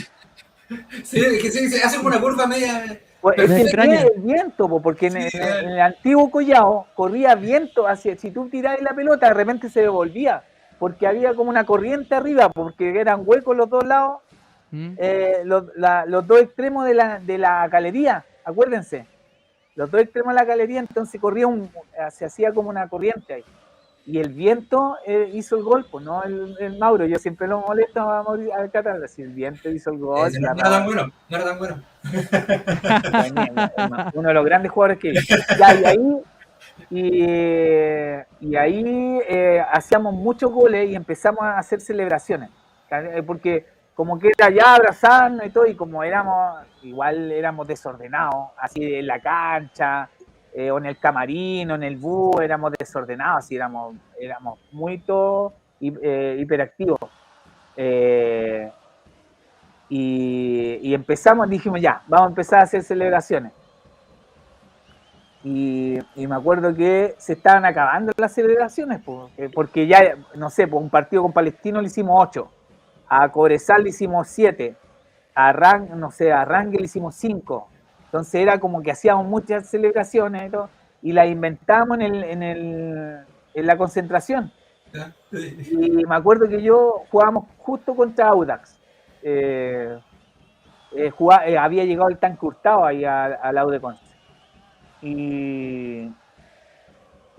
Sí, es que sí, se hace una curva media.
Pues es que
extraña.
el viento, porque en el antiguo Collao corría viento hacia, si tú tirabas la pelota, de repente se devolvía, porque había como una corriente arriba, porque eran huecos los dos lados, los dos extremos de la galería, acuérdense. Los dos extremos de la galería, entonces se hacía como una corriente ahí. Y el viento hizo el gol, pues no el Mauro. Yo siempre lo molesto a Mauricio Alcántara, si el viento hizo el gol.
No era tan bueno, no era tan bueno.
Uno de los grandes jugadores que ya, y ahí hacíamos muchos goles y empezamos a hacer celebraciones. Porque como que era ya abrazarnos y todo, y como igual éramos desordenados, así en la cancha, o en el camarino, en el bus, éramos desordenados, así éramos muy hiperactivos. Y empezamos, dijimos ya, vamos a empezar a hacer celebraciones. Y me acuerdo que se estaban acabando las celebraciones, porque ya, no sé, un partido con Palestino le hicimos 8. A Cobresal le hicimos 7, a Rangel le hicimos 5. Entonces era como que hacíamos muchas celebraciones y todo, y las inventábamos en la concentración. Y me acuerdo que jugábamos justo contra Audax. Había llegado el tanque Hurtado ahí al Audax de Conce.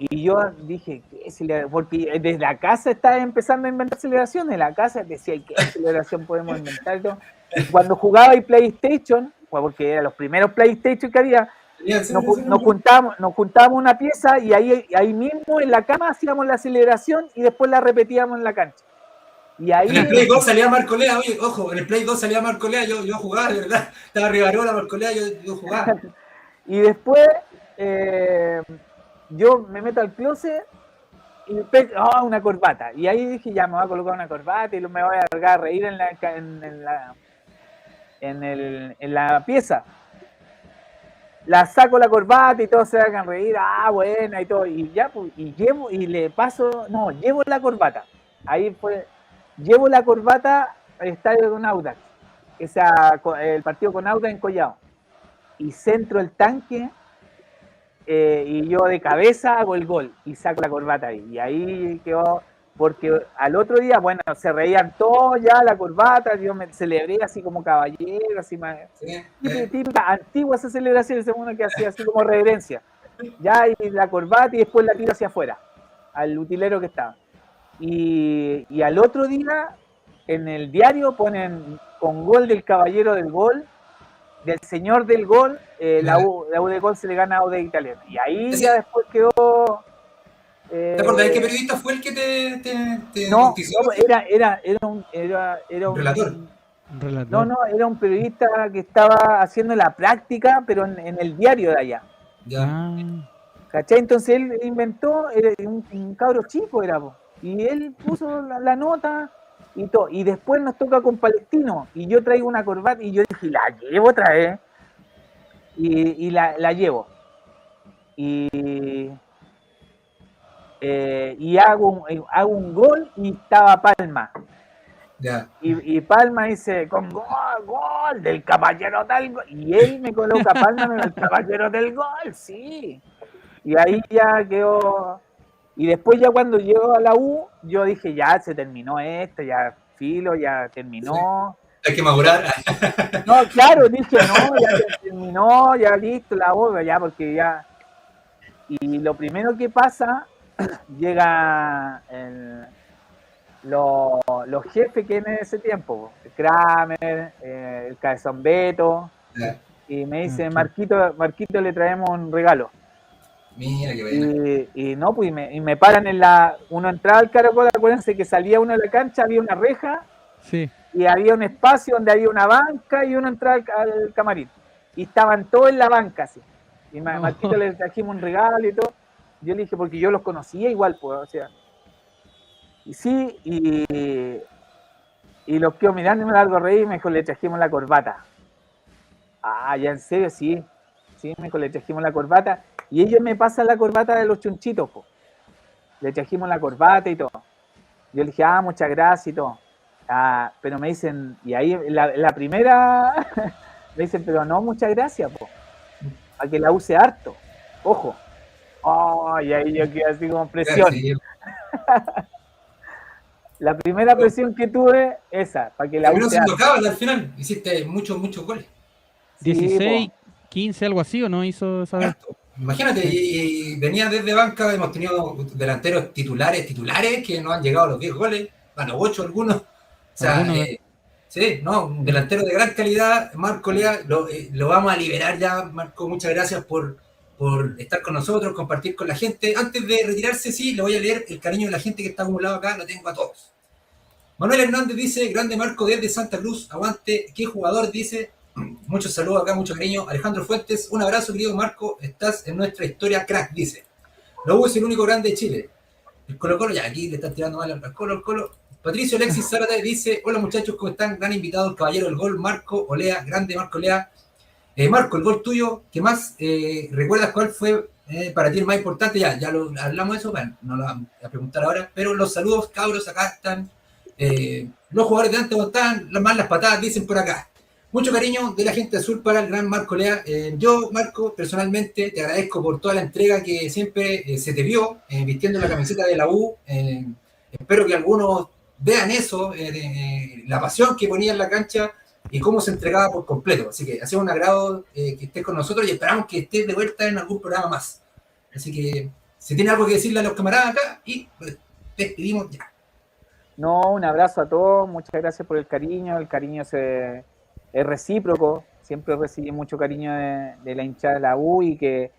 Y yo dije, porque desde la casa estaba empezando a inventar celebraciones, la casa decía, ¿qué celebración podemos inventar? Y cuando jugaba el PlayStation, porque eran los primeros PlayStation que había, nos juntábamos una pieza y ahí mismo en la cama hacíamos la celebración y después la repetíamos en la cancha. Y ahí,
en el Play 2 salía Marco Lea, oye, ojo, en el Play 2 salía Marco Lea, yo jugaba, de verdad, estaba Rivarola, Marco Lea, yo jugaba.
Y después yo me meto al closet y una corbata. Y ahí dije, ya me voy a colocar una corbata y me voy a largar a reír en la pieza. La saco la corbata y todos se hagan reír, buena y todo. Y ya, pues, llevo la corbata. Ahí fue, llevo la corbata al estadio de Audax, el partido con Audax en Collao. Y centro el tanque. Y yo de cabeza hago el gol y saco la corbata ahí. Y ahí quedó, porque al otro día, bueno, se reían todos ya, la corbata, yo me celebré así como caballero, así más. Sí, típica, antigua esa celebración, ese uno que hacía así como reverencia. Ya, y la corbata y después la tiro hacia afuera, al utilero que estaba. Y al otro día, en el diario ponen con gol del caballero del gol, del señor del gol, la U de Conce le gana a U de Italiano. Y ahí ya después quedó.
¿Te acordás de qué periodista fue el que te
no,
bautizó?
era un
relator.
Un relator.
No, era un periodista que estaba haciendo la práctica, pero en el diario de allá.
Ya.
Ah,
¿Cachai? Entonces él inventó, era un cabro chico era, po. Y él puso la nota y todo. Y después nos toca con Palestino. Y yo traigo una corbata y yo dije, la llevo otra vez. Y la llevo. Y hago un gol y estaba Palma.
Ya.
Y Palma dice, con gol del caballero del gol. Y él me coloca Palma en el caballero del gol, sí. Y ahí ya quedó. Y después ya cuando llego a la U, yo dije, ya se terminó esto, ya filo, ya terminó.
Hay que madurar.
No, claro, dije, no, ya terminó, ya listo, la obra, ya, porque ya. Y lo primero que pasa, llega los jefes que en ese tiempo, el Kramer, el Cabezón Beto,
Ya.
y me dice,
Ok.
Marquito, le traemos un regalo.
Mira qué buena.
Y no, pues y me paran uno entraba al Caracol, acuérdense que salía uno de la cancha, había una reja
sí.
y había un espacio donde había una banca y uno entraba al camarín. Y estaban todos en la banca así. Y
No.
Marquito le trajimos un regalo y todo. Yo le dije, porque yo los conocía igual, pues, o sea. Y sí, y los quedó mirando y me largo a reír y me dijo, le trajimos la corbata. Ah, ya en serio, sí. Sí, me dijo, le trajimos la corbata. Y ellos me pasan la corbata de los chunchitos, po. Le trajimos la corbata y todo. Yo le dije, muchas gracias y todo. Pero me dicen, y ahí la primera, me dicen, pero no, muchas gracias, po. Para que la use harto. Ojo. Y ahí yo quedé así como presión.
Sí.
La primera presión que tuve, esa, para que la
Terminó
use
siendo
harto.
cábala al final. Hiciste muchos goles.
Sí,
16,
po.
15, algo así, ¿o no hizo esa vez?
Harto. Imagínate, y venía desde banca, hemos tenido delanteros titulares que no han llegado a los 10 goles, a los 8 algunos. O sea,
Algunos,
sí, no, un delantero de gran calidad, Marco Lea, lo vamos a liberar ya, Marco, muchas gracias por estar con nosotros, compartir con la gente. Antes de retirarse, sí, le voy a leer el cariño de la gente que está acumulado acá, lo tengo a todos. Manuel Hernández dice, grande Marco desde Santa Cruz, aguante, qué jugador, dice. Muchos saludos acá, mucho cariño. Alejandro Fuentes, un abrazo, querido Marco, estás en nuestra historia crack, dice. La U es el único grande de Chile. El Colo-Colo, ya aquí le están tirando mal al Colo. Patricio Alexis Zárate dice, hola muchachos, ¿cómo están? Gran invitado, el caballero del gol, Marco Olea, grande Marco Olea. Marco, el gol tuyo, ¿qué más? ¿Recuerdas cuál fue para ti el más importante? Ya lo hablamos de eso, bueno, no lo vamos a preguntar ahora, pero los saludos, cabros, acá están. Los jugadores de antes están, las patadas, dicen por acá. Mucho cariño de la gente azul para el gran Marco Lea. Yo, Marco, personalmente te agradezco por toda la entrega que siempre se te vio vistiendo la camiseta de la U. Espero que algunos vean eso, la pasión que ponía en la cancha y cómo se entregaba por completo. Así que ha sido un agrado que estés con nosotros y esperamos que estés de vuelta en algún programa más. Así que si tiene algo que decirle a los camaradas acá y pues, despedimos ya.
No, un abrazo a todos, muchas gracias por el cariño es recíproco, siempre recibí mucho cariño de la hinchada de la U y que,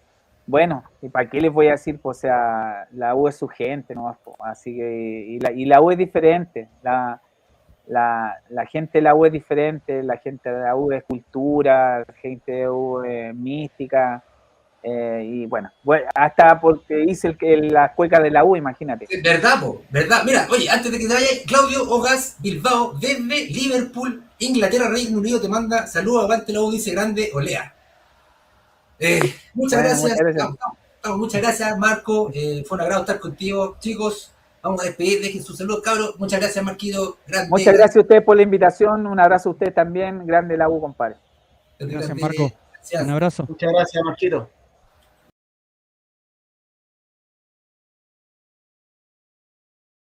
bueno, ¿y para qué les voy a decir? Pues, o sea, la U es su gente, ¿no? Así que, y la U es diferente, la gente de la U es diferente, la gente de la U es cultura, la gente de la U es mística, y bueno, hasta porque hice la cueca de la U, imagínate.
¿Verdad, po? ¿Verdad? Mira, oye, antes de que te vayas, Claudio Ogas Bilbao, desde Liverpool, Inglaterra, Reino Unido, te manda saludos, aguante la U, dice grande Olea. Muchas gracias. Muchas gracias, Marco. Fue un agrado estar contigo, chicos. Vamos a despedir, dejen sus saludos, cabros. Muchas gracias, Marquito. Grande.
Muchas gracias a ustedes por la invitación. Un abrazo a ustedes también. Grande la U, compadre.
Gracias, Marco. Gracias. Un abrazo.
Muchas gracias, Marquito.